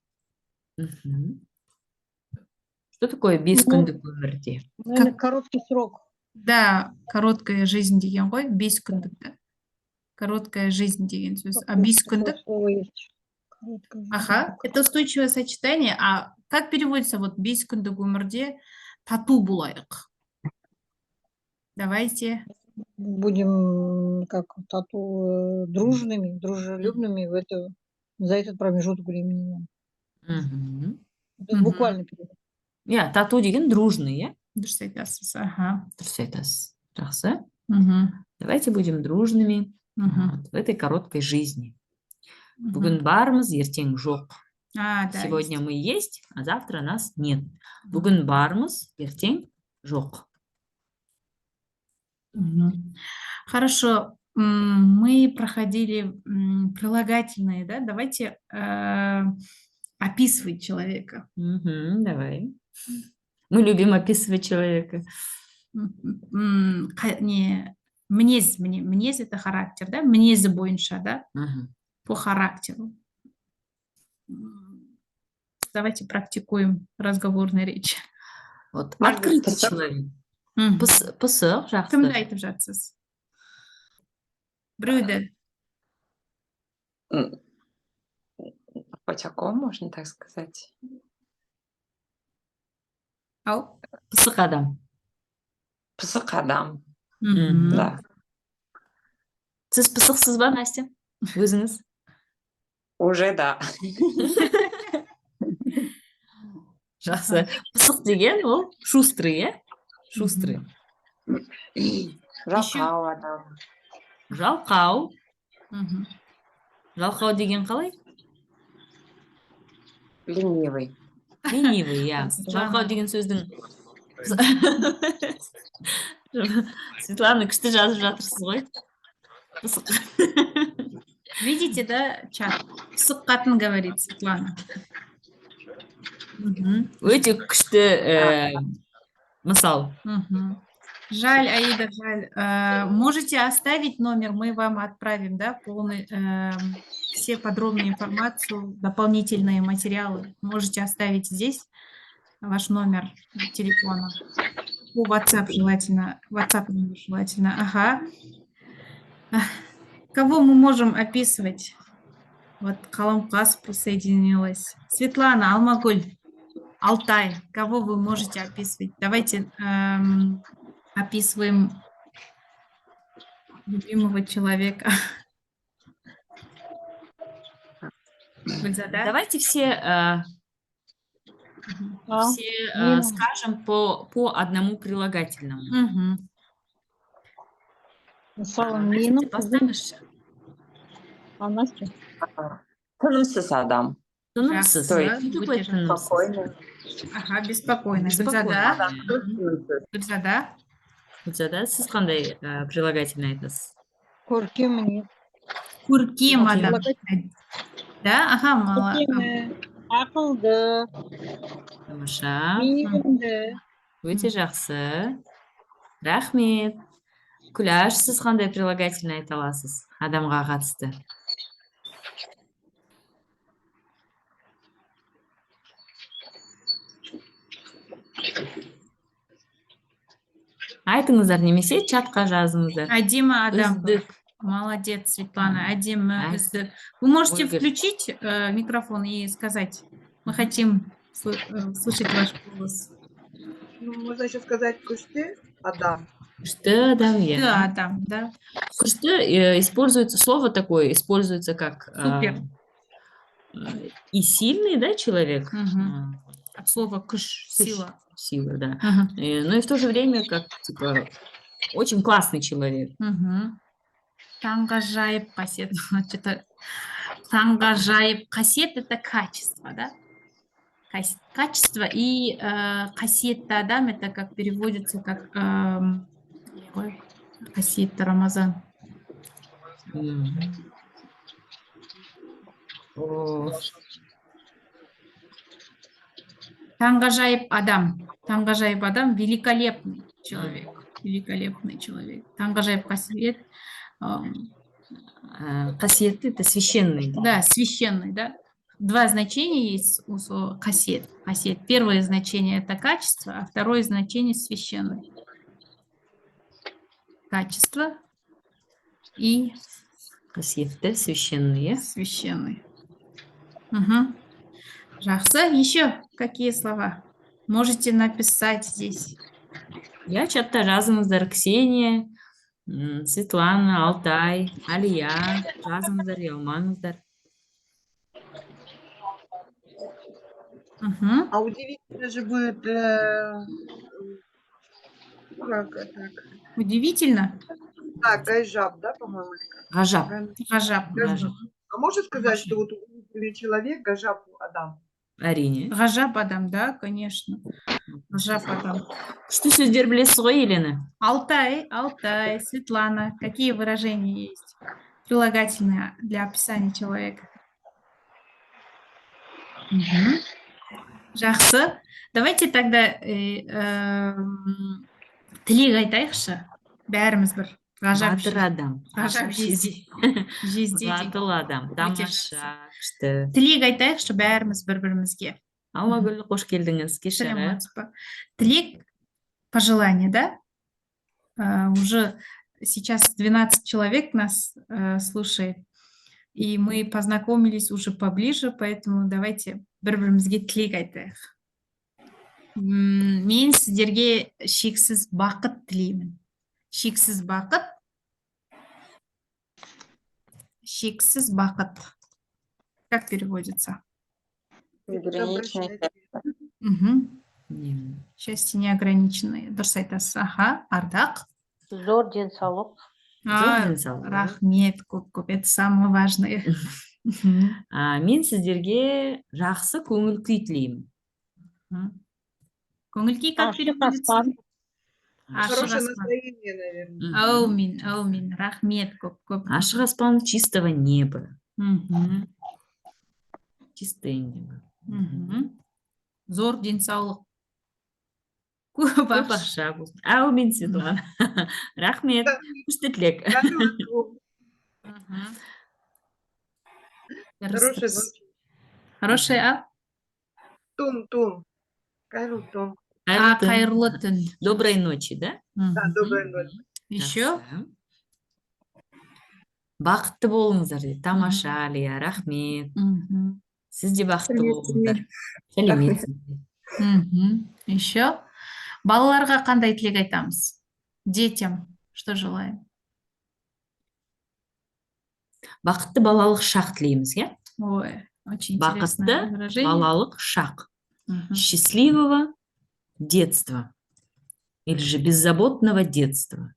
Мгм. Что такое бес Ну, күндік өмірде? Наверное, короткий срок. Да, короткая жизнь деген ғой, бес күндік. Да? Короткая жизнь деген сөз. А бес Такое күндік? слово есть. Короткое. Ага, это устойчивое сочетание. А как переводится вот бес күндік өмірде тату болайық? Давайте. Будем как дружными, дружелюбными за этот промежуток времени. Мгм. Это Мгм. буквально перевод. Иә, тату деген дружный, иә? Дұрыс айтасыз. Ага. Дұрыс айтасыз. Жақсы. Мгм. Давайте будем дружными Мгм. вот в этой короткой жизни. Мгм. Бүгін бармыз, ертең жоқ. Да, Сегодня есть. мы есть, а завтра нас нет. Бүгін бармыз, ертең жоқ. Мгм. Хорошо. Мы проходили прилагательные, да? Давайте описывать человека. Мгм, давай. Мы любим описывать человека. Не, мінез это характер, да? Мінезі бойынша, да? Мгм. По характеру. Давайте практикуем разговорную речь. Вот Может быть, открытый пысық? человек. Мгм. Пысық, жақсы. Кімді айтып жатсыз? Біреуді. М, Почако, можно так сказать. Ау? Пысық адам. Пысық адам, Мгм. да. Сіз пысықсыз ба, Настя? Өзіңіз? Уже да. Жақсы. Пысық деген ол шустрый, иә? Шустрый. Жалқау адам. Жалқау. Мгм. Жалқау деген қалай? Ленивый. Ленивый, иә. Светлана. Жалқау деген сөздің... Светлана, күшті жазып жатырсыз ғой. Пысық. Видите, да, чат? Пысық қатын говорит Светлана. Мгм. Өте күшті мысал. Мгм. Жаль, Аида, жаль. Можете оставить номер, мы вам отправим, да, полный, все подробную информацию, дополнительные материалы. Можете оставить здесь ваш номер телефона. По WhatsApp желательно, WhatsApp номер желательно. Ага. Кого мы можем описывать? Вот Каламкас присоединилась. Светлана, Алмагуль, Алтай. Кого вы можете описывать? Давайте описываем любимого человека. Гульзада? Давайте все Нина. скажем по одному прилагательному. Мгм. Мысалы, Настя, менің ты поставишь? Настя. Тынымсыз адам. Тынымсыз. То есть Что такое будьте тынымсыз? Спокойный. Ага, беспокойно. Беспокойный. Гульзада? Чувствуется. Гульзада? Гүлзада, сіз қандай прилагательный айтасыз? Көркем мінез. Курким Курким. адам. Да, ага, мало. Әдемі, ақылды, Тамаша. мейірімді. Өте жақсы. Рахмет. Күләш, сіз қандай прилагательный айта аласыз адамға қатысты? Айтыңыздар, немесе чатқа жазыңыздар. Әдемі адам. Үздік. Молодец, Светлана. Әдемі, Ай. үздік. Вы можете Ольга. включить микрофон и сказать, мы хотим слышать ваш голос. Ну, можно еще сказать күшті адам. Күшті адам, Да, иә. адам, да. Күшті используется, слово такое используется как Супер. И сильный, да, человек. Мгм. От слова кыш, сила. Сила, да. Мгм. Но и в то же время как, типа, очень классный человек. Мгм. Таңғажайып қасиет. Что-то таңғажайып қасиет это качество, да? Качество и қасиетті адам это как переводится как Қасиетті Рамазан. О, Таңғажайып адам. Таңғажайып адам — великолепный человек. Великолепный человек. Таңғажайып қасиет. Қасиетті — это священный. Да, священный, да. Два значения есть у слова кассет. Кассет. Первое значение — это качество, а второе значение — священный. Качество и Қасиетті, священный. священный. Угу. Жақсы. Еще какие слова? Можете написать здесь. Я чатта жазыңыздар. Ксения, Светлана, Алтай, Алия. Жазыңыздар, ұялмаңыздар. Угу. А удивительно же будет, как так? Удивительно. Да, гайжаб, да, по-моему? или как? Ғажап. Правильно? Гажаб. Ғажап. А можешь сказать, что вот удивительный человек, гайжаб Адам? Әрине. Гажаб адам, да, конечно. Гажаб адам. Күшті сөздер білесіз ғой, Елена? Алтай, Алтай, Светлана. Какие выражения есть? Прилагательные для описания человека. Мгм. Жақсы. Давайте тогда тілек айтайықшы. Бәріміз бір. Ғажап Батыр адам. Ғажап жезде. Жезде деген. Батыл адам. Тамаша. Күшті. Тілек айтайықшы бәріміз бір-бірімізге. Алмагүл, қош келдіңіз. Сәлем, Кешірі. Латипа. Тілек, пожелание, да? Уже сейчас 12 человек нас слушает, и мы познакомились уже поближе, поэтому давайте бір-бірімізге тілек айтайық. Мен сіздерге шексіз бақыт тілеймін. Шексіз бақыт. Шексіз бақыт. Как переводится? Безграничное счастье. Мгм. Не. Счастье неограниченное. Дұрыс айтасыз. Аха, Ардақ. Зор денсаулық. А, денсаулық. Рахмет, көп-көп. Это самое важное. Мгм. Мен сіздерге жақсы көңіл күй тілеймін. Көңіл-күй как Ашық переводится? аспан. Ашық Хорошее аспан. настроение, наверное. Аумин, аумин. Рахмет, көп-көп. Ашық аспан чистого неба. Мгм. Чистое небо. Мгм. Зор денсаулық. Көп Көп ақша. ақша болсын. Әумин, Светлана. Рахмет. Күшті тілек. Мгм. Хороший Дұрыс. ночь. Хороший, а? Тун. Кайру тун. Қайырлы түн. Доброй ночи, да? Да, Мгм. доброй ночи. Еще? Жақсы. Бақытты болыңыздар дейді. Тамаша, Алия, рахмет. Мгм. Сіз де бақытты болыңыздар. Сәлеметсіздер. Мгм. Еще? Балаларға қандай тілек айтамыз? Детям что желаем? Бақытты балалық шақ тілейміз, иә? Ой, очень интересное Бақытты выражение. балалық шақ. Мгм. Счастливого детства. Или же беззаботного детства.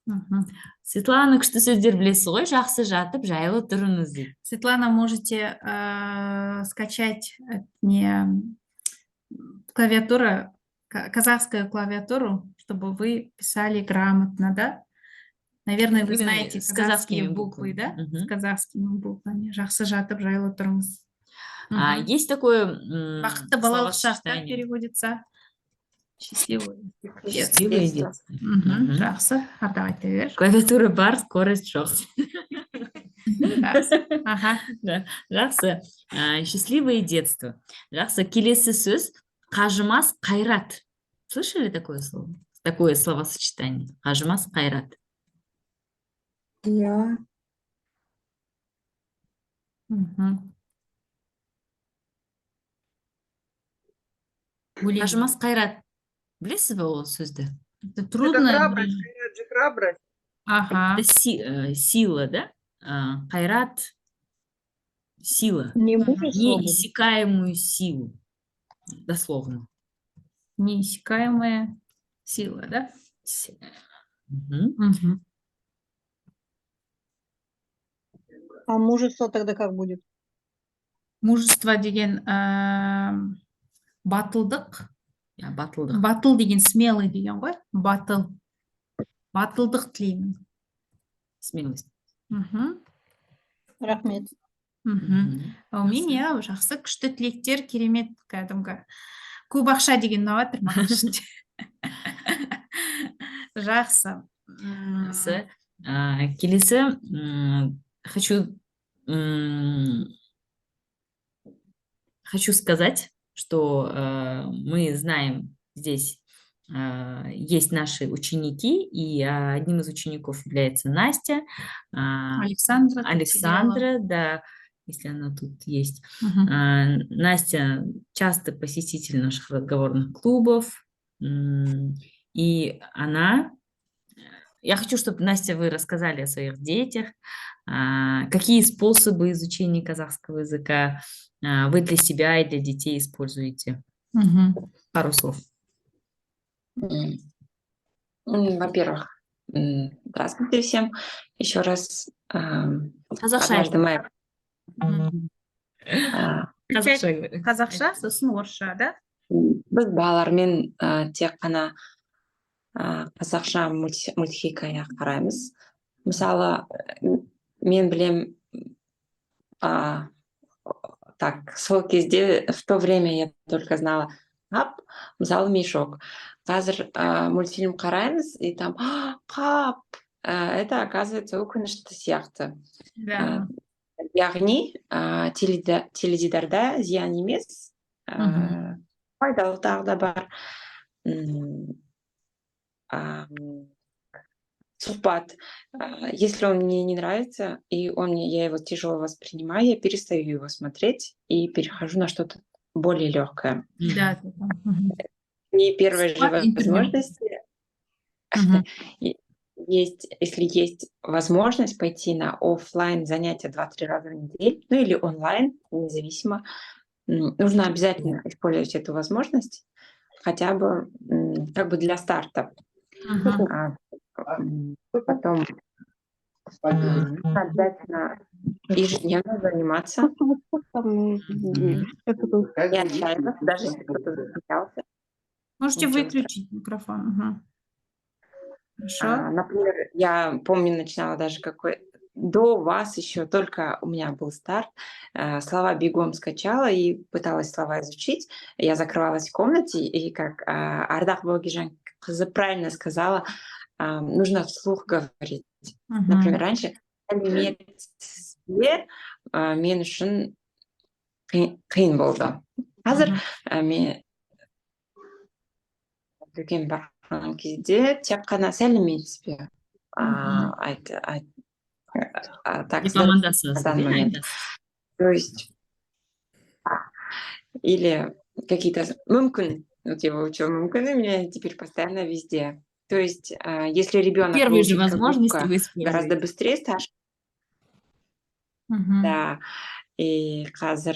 Мгм. Светлана, күшті сөздер білесіз ғой, жақсы жатып, жайлы тұрыңыз дейді. Светлана, можете скачать клавиатуру, казахскую клавиатуру, чтобы вы писали грамотно, да? Наверное, вы Именно знаете с казахские казахскими буквы, да? буквами. С Мгм. казахскими буквами. Жақсы жатып, жайлы тұрыңыз. Мгм. Есть такое Бақытты балалық шақ, как словосочетание. переводится? Счастливый. Счастливое Детство. детство. Мгм. Мгм. Жақсы. Ардақ айта бер. Клавиатура бар, скорость жоқ. Жақсы. Аха. Да, жақсы. Счастливое детство. Жақсы. Келесі сөз қажымас қайрат. Слышали такое слово? Такое словосочетание. Қажымас қайрат. Я. Мгм. Өлең. Қажымас қайрат. Білесіз бе ол сөзді? Это Это трудно. храбрость, говорят же, храбрость. Ага. Это сила, да? Қайрат – сила. Не мужество будет. Неиссякаемую силу. Дословно. Неиссякаемая сила, да? Мгм. Мгм. А мужество тогда как будет? Мужество деген батылдық. Я батылдық. Батыл деген смелый деген ғой. Батыл. батылдық тілеймін. Смелость. Мгм. Рахмет. Мгм. Әумин, иә, жақсы, күшті тілектер, керемет, кәдімгі. Көп ақша деген ұнап жатыр маған ішінде. Жақсы. Жақсы. Келесі, хочу сказать, что мы знаем здесь есть наши ученики, и одним из учеников является Настя. Александра тут Александра, да, если она тут есть. Мгм. Настя часто посетитель наших разговорных клубов, и она... Я хочу, чтобы, Настя, вы рассказали о своих детях, какие способы изучения казахского языка вы для себя и для детей используете. Мгм. Пару слов. Во-первых, здравствуйте всем. Еще раз, Қазақша однажды мы... Мгм. Қазақша говорю. Қазақша, сосын орысша, да? Біз балалармен тек қана қазақша мультхикая қараймыз. Мысалы, мен білем, так, сол кезде, в то время я только знала «Пап», мысалы мешок. Қазір мультфильм қараймыз, и там «Пап», это оказывается өкінішті сияқты. Да. Яғни теледидарда зиян емес, Мгм. пайдалы тағы да бар. Сухбат. Если он мне не нравится, и я его тяжело воспринимаю, я перестаю его смотреть и перехожу на что-то более легкое. Да. Мгм. И первая же Сухбат, интервью. возможность Мгм. если есть возможность пойти на оффлайн занятия 2-3 раза в неделю, ну или онлайн, независимо, нужно обязательно использовать эту возможность, хотя бы как бы для старта. Мгм. Потом нужно обязательно ежедневно заниматься. Не отчаиваться, даже если кто-то засмеялся. Можете Ничего выключить микрофон. Мгм. Хорошо. Например, я помню, начинала даже до вас еще только у меня был старт. Слова бегом скачала и пыталась слова изучить. Я закрывалась в комнате, и как Ардах Богижан правильно сказала, нужно вслух говорить. Мгм. Например, раньше сәлеметсіздер мен үшін қиын болды. Қазір мен дүкен барған кезде тек қана сәлеметсіз бе так, Рекомендация. на данный момент. То есть, или какие-то мүмкін, вот я выучила мүмкін, и у меня теперь постоянно везде. То есть, если ребенок Первые же выучит как возможности губка вы используете. гораздо быстрее старше, Мгм. да, и қазір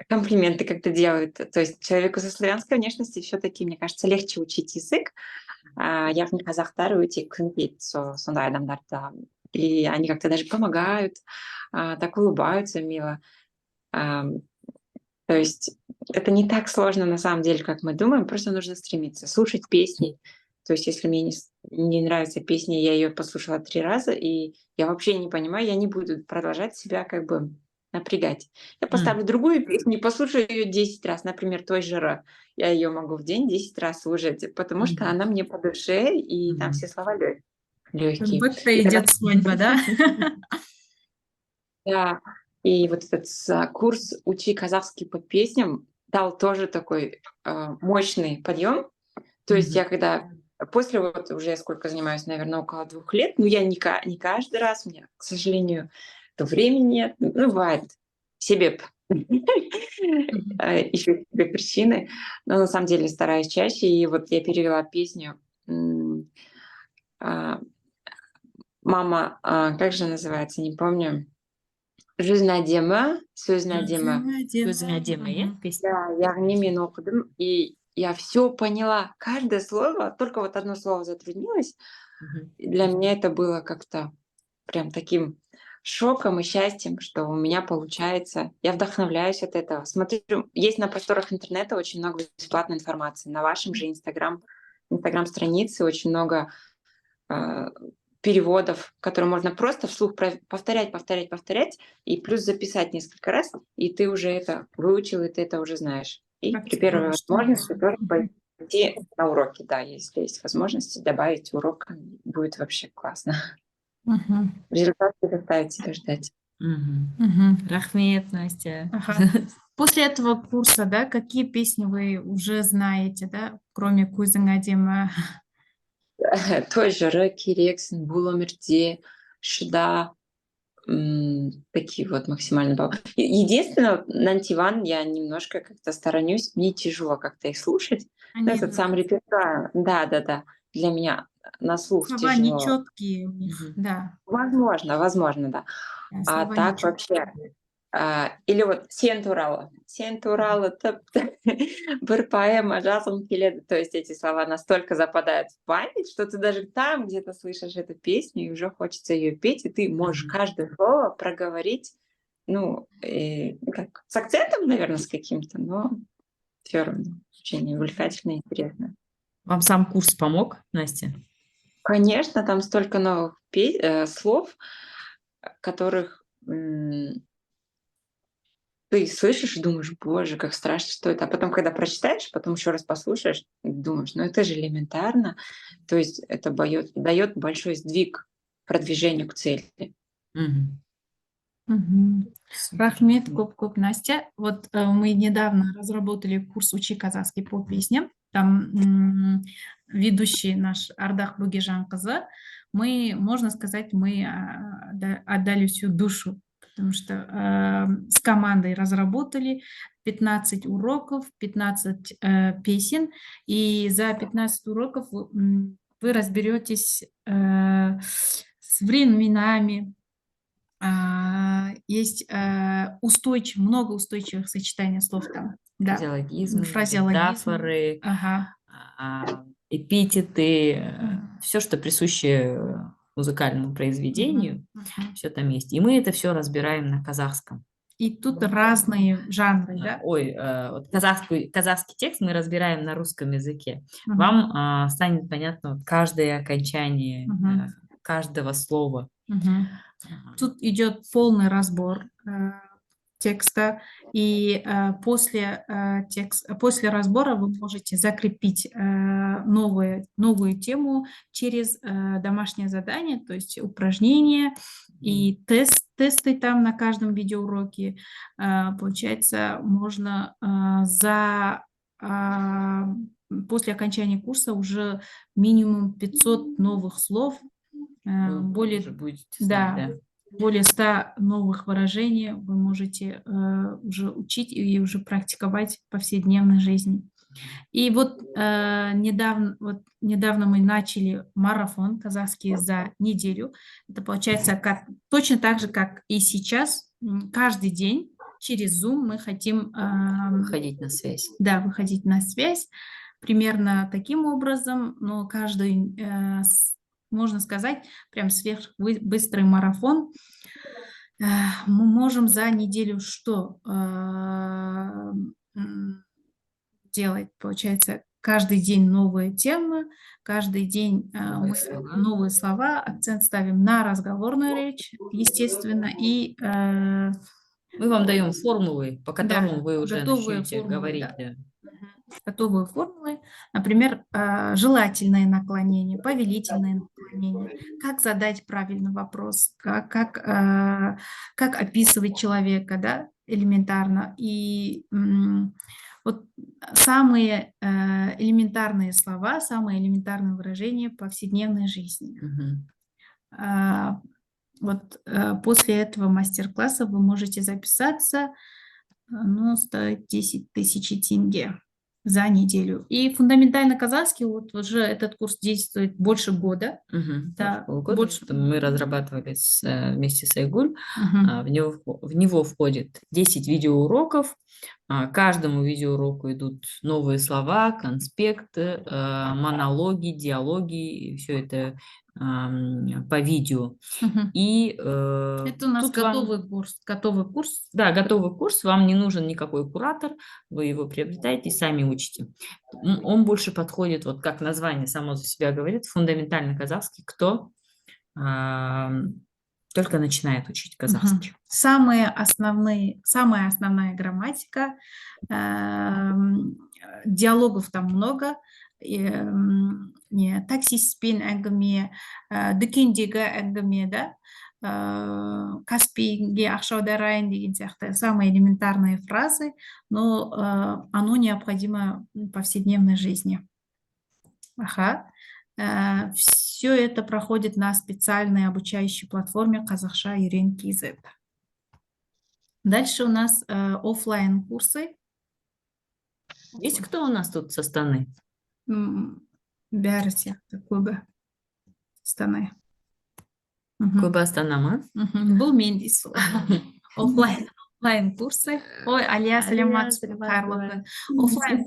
комплименты как-то делают. То есть человеку со славянской внешностью все-таки, мне кажется, легче учить язык. Яғни қазақтар өте күнкет сондай адамдарда. И они как-то даже помогают, так улыбаются мило. То есть это не так сложно на самом деле, как мы думаем, просто нужно стремиться слушать песни. То есть если мне не нравится песня, я ее послушала 3 раза, и я вообще не понимаю, я не буду продолжать себя как бы напрягать. Я поставлю другую песню и послушаю ее 10 раз, например, той же «Р». Я ее могу в день 10 раз слушать, потому что она мне по душе, и там все слова Как легкие. будто И когда- идет свадьба, да? Да, и вот этот курс «Учи казахский по песням» дал тоже такой мощный подъем. То есть я когда после вот уже я сколько занимаюсь, наверное, около 2 лет, но я не каждый раз, у меня, к сожалению, то времени нет, ну, бывает, себе еще себе причины, но на самом деле стараюсь чаще, и вот я перевела песню «Мама», как же называется, не помню, «Жизнь әдемі, сөзің әдемі». Көзің әдемі, иә? Песня. Да, яғни мен оқыдым, и я все поняла, каждое слово, только вот одно слово затруднилось. И для меня это было как-то прям таким шоком и счастьем, что у меня получается. Я вдохновляюсь от этого. Смотрю, есть на просторах интернета очень много бесплатной информации. На вашем же Инстаграм инстаграм-страницы, очень много переводов, которые можно просто вслух повторять, и плюс записать несколько раз, и ты уже это выучил, и ты это уже знаешь. И при первой возможности тоже пойти на уроки, да, если есть возможность добавить урок, будет вообще классно. Мгм. Результат заставит себя ждать. Мгм. Рахмет, Настя. Ага. После этого курса, да, какие песни вы уже знаете, да, кроме «Көзің әдемі»? Той жары керексің, бұл өмірде шыда, такие вот максимально. Единственное, вот Нантиван я немножко как-то сторонюсь, мне тяжело как-то их слушать. Они Этот сам репертуар, да, для меня на слух слова тяжело. нечеткие у них, Мгм. да. Возможно, да. Да, А слова так нечеткие. вообще. Или вот Сен туралы, бір поэма жазғым келеді. То есть эти слова настолько западают в память, что ты даже там где-то слышишь эту песню, и уже хочется ее петь, и ты можешь каждое слово проговорить, ну, как, с акцентом, наверное, с каким-то, но все равно очень увлекательно и интересно. Вам сам курс помог, Настя? Конечно, там столько новых слов, которых ты слышишь и думаешь, боже, как страшно, что это. А потом, когда прочитаешь, потом еще раз послушаешь, думаешь, ну это же элементарно. То есть это дает большой сдвиг продвижению к цели. Мгм. Мгм. Супер. Рахмет, көп-көп, Настя. Вот мы недавно разработали курс «Учи казахский по песням». Там ведущий наш Ардах Бугежанқызы. Мы, можно сказать, мы отдали всю душу, потому что с командой разработали 15 уроков, 15 песен, и за 15 уроков вы разберетесь с временами. Есть много устойчивых сочетаний слов там. Да. Фразеологизмы, Фразеологизм. метафоры, Ага. эпитеты, все, что присуще музыкальному произведению, Мгм. все там есть. И мы это все разбираем на казахском. И тут разные жанры, да? Ой, вот казахский текст мы разбираем на русском языке. Мгм. Вам станет понятно вот каждое окончание Мгм. каждого слова. Мгм. Тут идет полный разбор текста, и после разбора вы можете закрепить новую тему через домашнее задание, то есть упражнения и тесты там на каждом видеоуроке. Получается, можно после окончания курса уже минимум 500 новых слов, Вы уже будете знать, да. более 100 новых выражений вы можете уже учить и уже практиковать в повседневной жизни. И вот недавно мы начали марафон казахский за неделю. Это получается точно так же, как и сейчас. Каждый день через Zoom мы хотим Выходить на связь. Да, выходить на связь. Примерно таким образом, но каждый, можно сказать, прям сверхбыстрый марафон. Мы можем за неделю что делать? Получается, каждый день новые темы, каждый день мы новые слова, акцент ставим на разговорную речь, естественно, и мы вам даем формулы, по которым вы уже готовые начнете формулы, говорить. да. Да. Готовые формулы, например, желательное наклонение, повелительное наклонение, как задать правильный вопрос, как описывать человека, да, элементарно. И вот самые элементарные слова, самые элементарные выражения повседневной жизни. Мгм. Вот после этого мастер-класса вы можете записаться, стоит 10 тысяч тенге за неделю. И фундаментально казахский, вот уже этот курс действует больше года. Да, Полгода, что мы разрабатывали вместе с Айгуль. Мгм. В него входит 10 видеоуроков. Каждому видеоуроку идут новые слова, конспекты, монологи, диалоги. Все это по видео. Мгм. И Это у нас тут вам- готовый курс. Готовый курс. Да, готовый курс, вам не нужен никакой куратор, вы его приобретаете и сами учите. Он больше подходит, вот как название само за себя говорит, фундаментальный казахский, кто только начинает учить казахский. Самая основная грамматика, диалогов там много. Не таксистпен әңгіме, дүкендегі әңгіме, да, Каспийге ақша аударайын деген сияқты самые элементарные фразы, но оно необходимо в повседневной жизни. Ага. Все это проходит на специальной обучающей платформе Казахша Юрен KZ. Дальше у нас оффлайн курсы. Есть кто у нас тут со Астаны? Бәрі сияқты көбі Астана. Көбі Астана ма? Бұл мен дейсіз ғой. Оффлайн курсы. Ой, Алия, саламатсыз, қайырлы күн.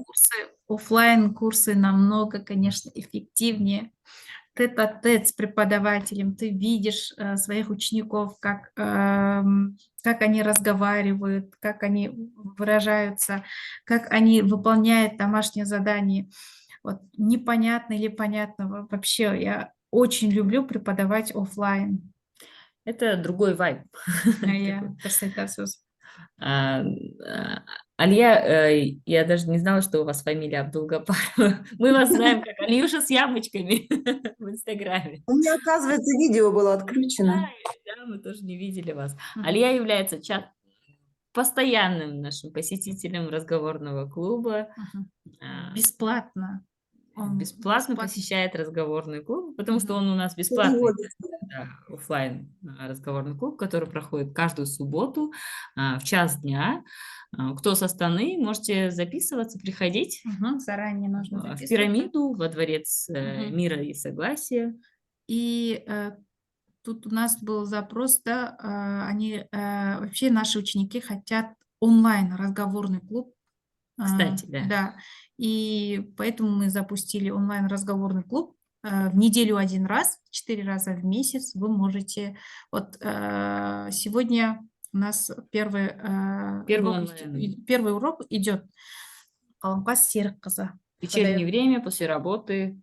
Оффлайн курсы намного, конечно, эффективнее. Тет-а-тет с преподавателем, ты видишь своих учеников, как они разговаривают, как они выражаются, как они выполняют домашние задания. Вот непонятно или понятно. Вообще, я очень люблю преподавать оффлайн. Это другой вайб. Алия, я даже не знала, что у вас фамилия Абдулгапарова. Мы вас знаем как Алиюша с яблочками в Инстаграме. У меня, оказывается, видео было отключено. Да, мы тоже не видели вас. Алия является постоянным нашим посетителем разговорного клуба. Бесплатно. Он бесплатно посещает разговорный клуб, потому что он у нас бесплатный, оффлайн разговорный клуб, который проходит каждую субботу в час дня. Кто со Астаны, можете записываться, приходить. Заранее нужно в записываться. пирамиду, во дворец мира и согласия. И тут у нас был запрос, да, вообще наши ученики хотят онлайн разговорный клуб. Кстати, да. Да. И поэтому мы запустили онлайн-разговорный клуб. В неделю один раз, 4 раза в месяц вы можете... Вот сегодня у нас первый урок идет. Қаламқас Серікқызы. Вечернее время, после работы.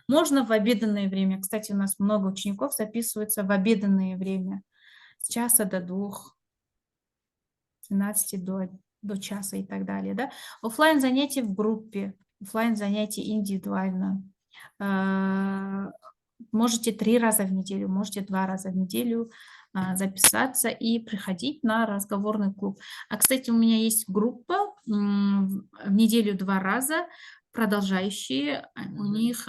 Можно в обеденное время. Кстати, у нас много учеников записываются в обеденное время. С часа до 2, с 12 до часа и так далее. Да? Оффлайн занятия в группе, оффлайн занятия индивидуально. Можете 3 раза в неделю, можете 2 раза в неделю записаться и приходить на разговорный клуб. А, кстати, у меня есть группа в неделю 2 раза, продолжающие. У них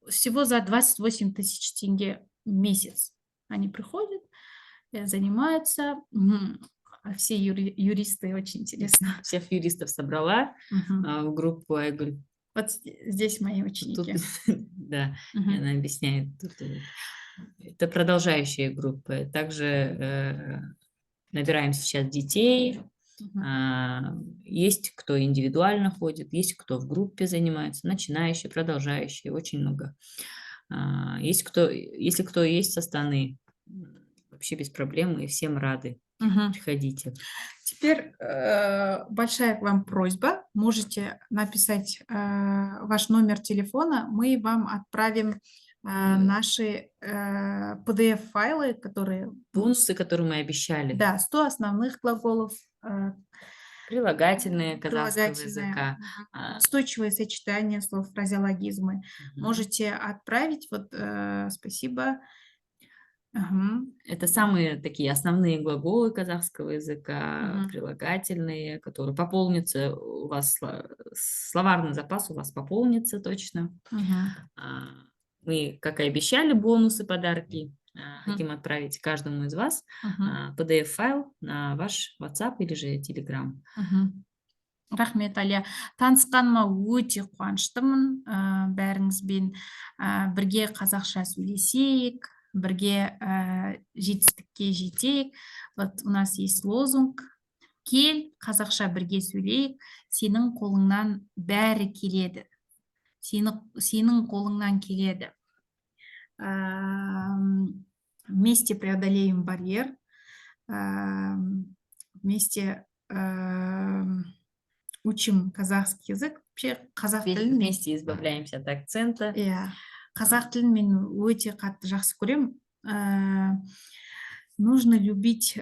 всего за 28 тысяч тенге в месяц. Они приходят, занимаются. Все юристы, очень интересно. Всех юристов собрала в группу Айгуль. Вот здесь мои ученики. Да, она объясняет. Это продолжающие группы. Также набираем сейчас детей. Есть кто индивидуально ходит, есть кто в группе занимается, начинающие, продолжающие, очень много. Если кто есть со Астаны, вообще без проблем, и всем рады. Приходите. Теперь большая к вам просьба. Можете написать ваш номер телефона. Мы вам отправим наши PDF-файлы, которые... Бонусы, которые мы обещали. Да, 100 основных глаголов. Прилагательные казахского языка. Устойчивое сочетание слов, фразеологизмы. Можете отправить. Вот, спасибо. Это самые такие основные глаголы казахского языка, прилагательные, которые пополнятся у вас, словарный запас у вас пополнится точно. Мы, как и обещали, бонусы, подарки хотим отправить каждому из вас PDF-файл на ваш WhatsApp или же Telegram. Рахмет, Алия. Танысқаныма өте қуаныштымын. Бәріңізбен бірге қазақша сөйлесейік, бірге жетістікке жетейік. Вот у нас есть лозунг. Кел, қазақша бірге сөйлейік, сенің қолыңнан бәрі келеді. Сенің қолыңнан келеді. Вместе преодолеем барьер, вместе учим казахский язык. Вообще қазақ тілін мен Вместе избавляемся от акцента. иә қазақ тілін мен өте қатты жақсы көремін. Нужно любить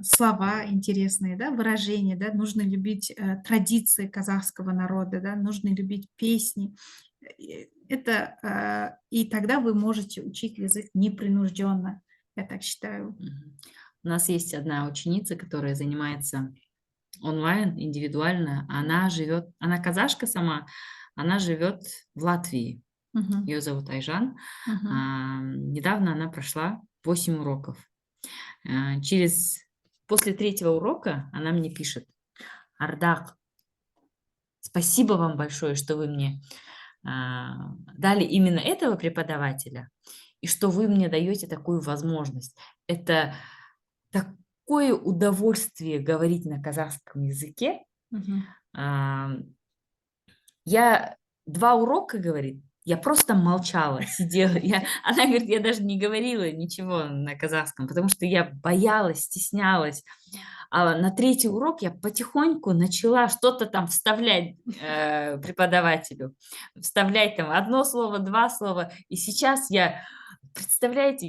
слова интересные, да, выражения, да, нужно любить традиции казахского народа, да, нужно любить песни. Это и тогда вы можете учить язык непринужденно, я так считаю. Мгм. У нас есть одна ученица, которая занимается онлайн, индивидуально. Она казашка сама, она живет в Латвии. Мгм. Ее зовут Айжан. Мгм. Недавно она прошла 8 уроков. После 3-го урока она мне пишет: Ардак, спасибо вам большое, что вы мне дали именно этого преподавателя, и что вы мне даете такую возможность. Это такое удовольствие говорить на казахском языке. Мгм. Я 2 урока, говорит, я просто молчала, сидела. Она говорит, я даже не говорила ничего на казахском, потому что я боялась, стеснялась. А на 3-й урок я потихоньку начала что-то там вставлять преподавателю. Вставлять там 1 слово, 2 слова. И сейчас представляете,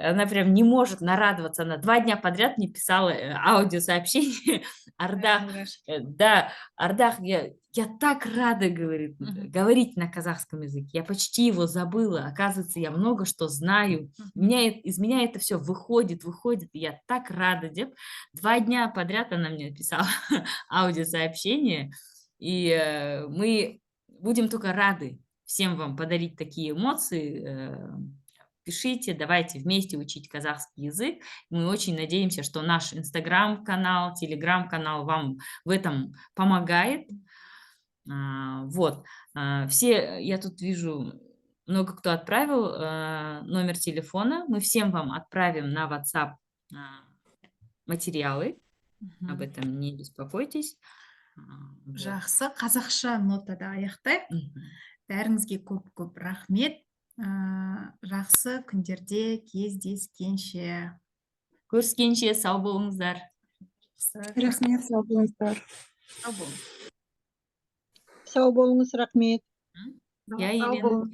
она прям не может нарадоваться. Она 2 дня подряд мне писала аудиосообщение. Ардах, да, Ардах, я так рада, говорит, говорить на казахском языке. Я почти его забыла. Оказывается, я много что знаю. Из меня это все выходит. И я так рада. 2 дня подряд она мне писала аудиосообщение. И мы будем только рады всем вам подарить такие эмоции. Пишите, давайте вместе учить казахский язык. Мы очень надеемся, что наш инстаграм-канал, телеграм-канал вам в этом помогает. Вот. Я тут вижу, много кто отправил номер телефона. Мы всем вам отправим на WhatsApp материалы. Об этом не беспокойтесь. Вот. Жақсы, қазақша нотада аяқтайық. Бәріңізге көп рахмет. Жақсы күндерде кездескенше. Көріскенше сау болыңыздар. Рахмет, сау болыңыздар. Сау болыңыз. Сау болыңыз, рахмет. Я Елена.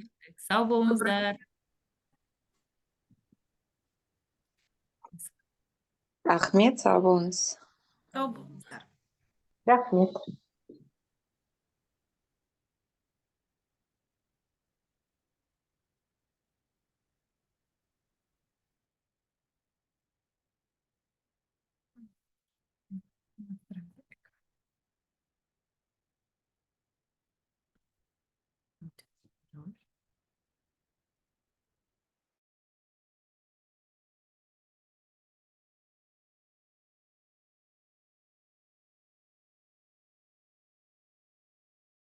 Сау болыңыздар. Ахмет, сау болыңыз. Сау болыңыздар. Рахмет. Вот.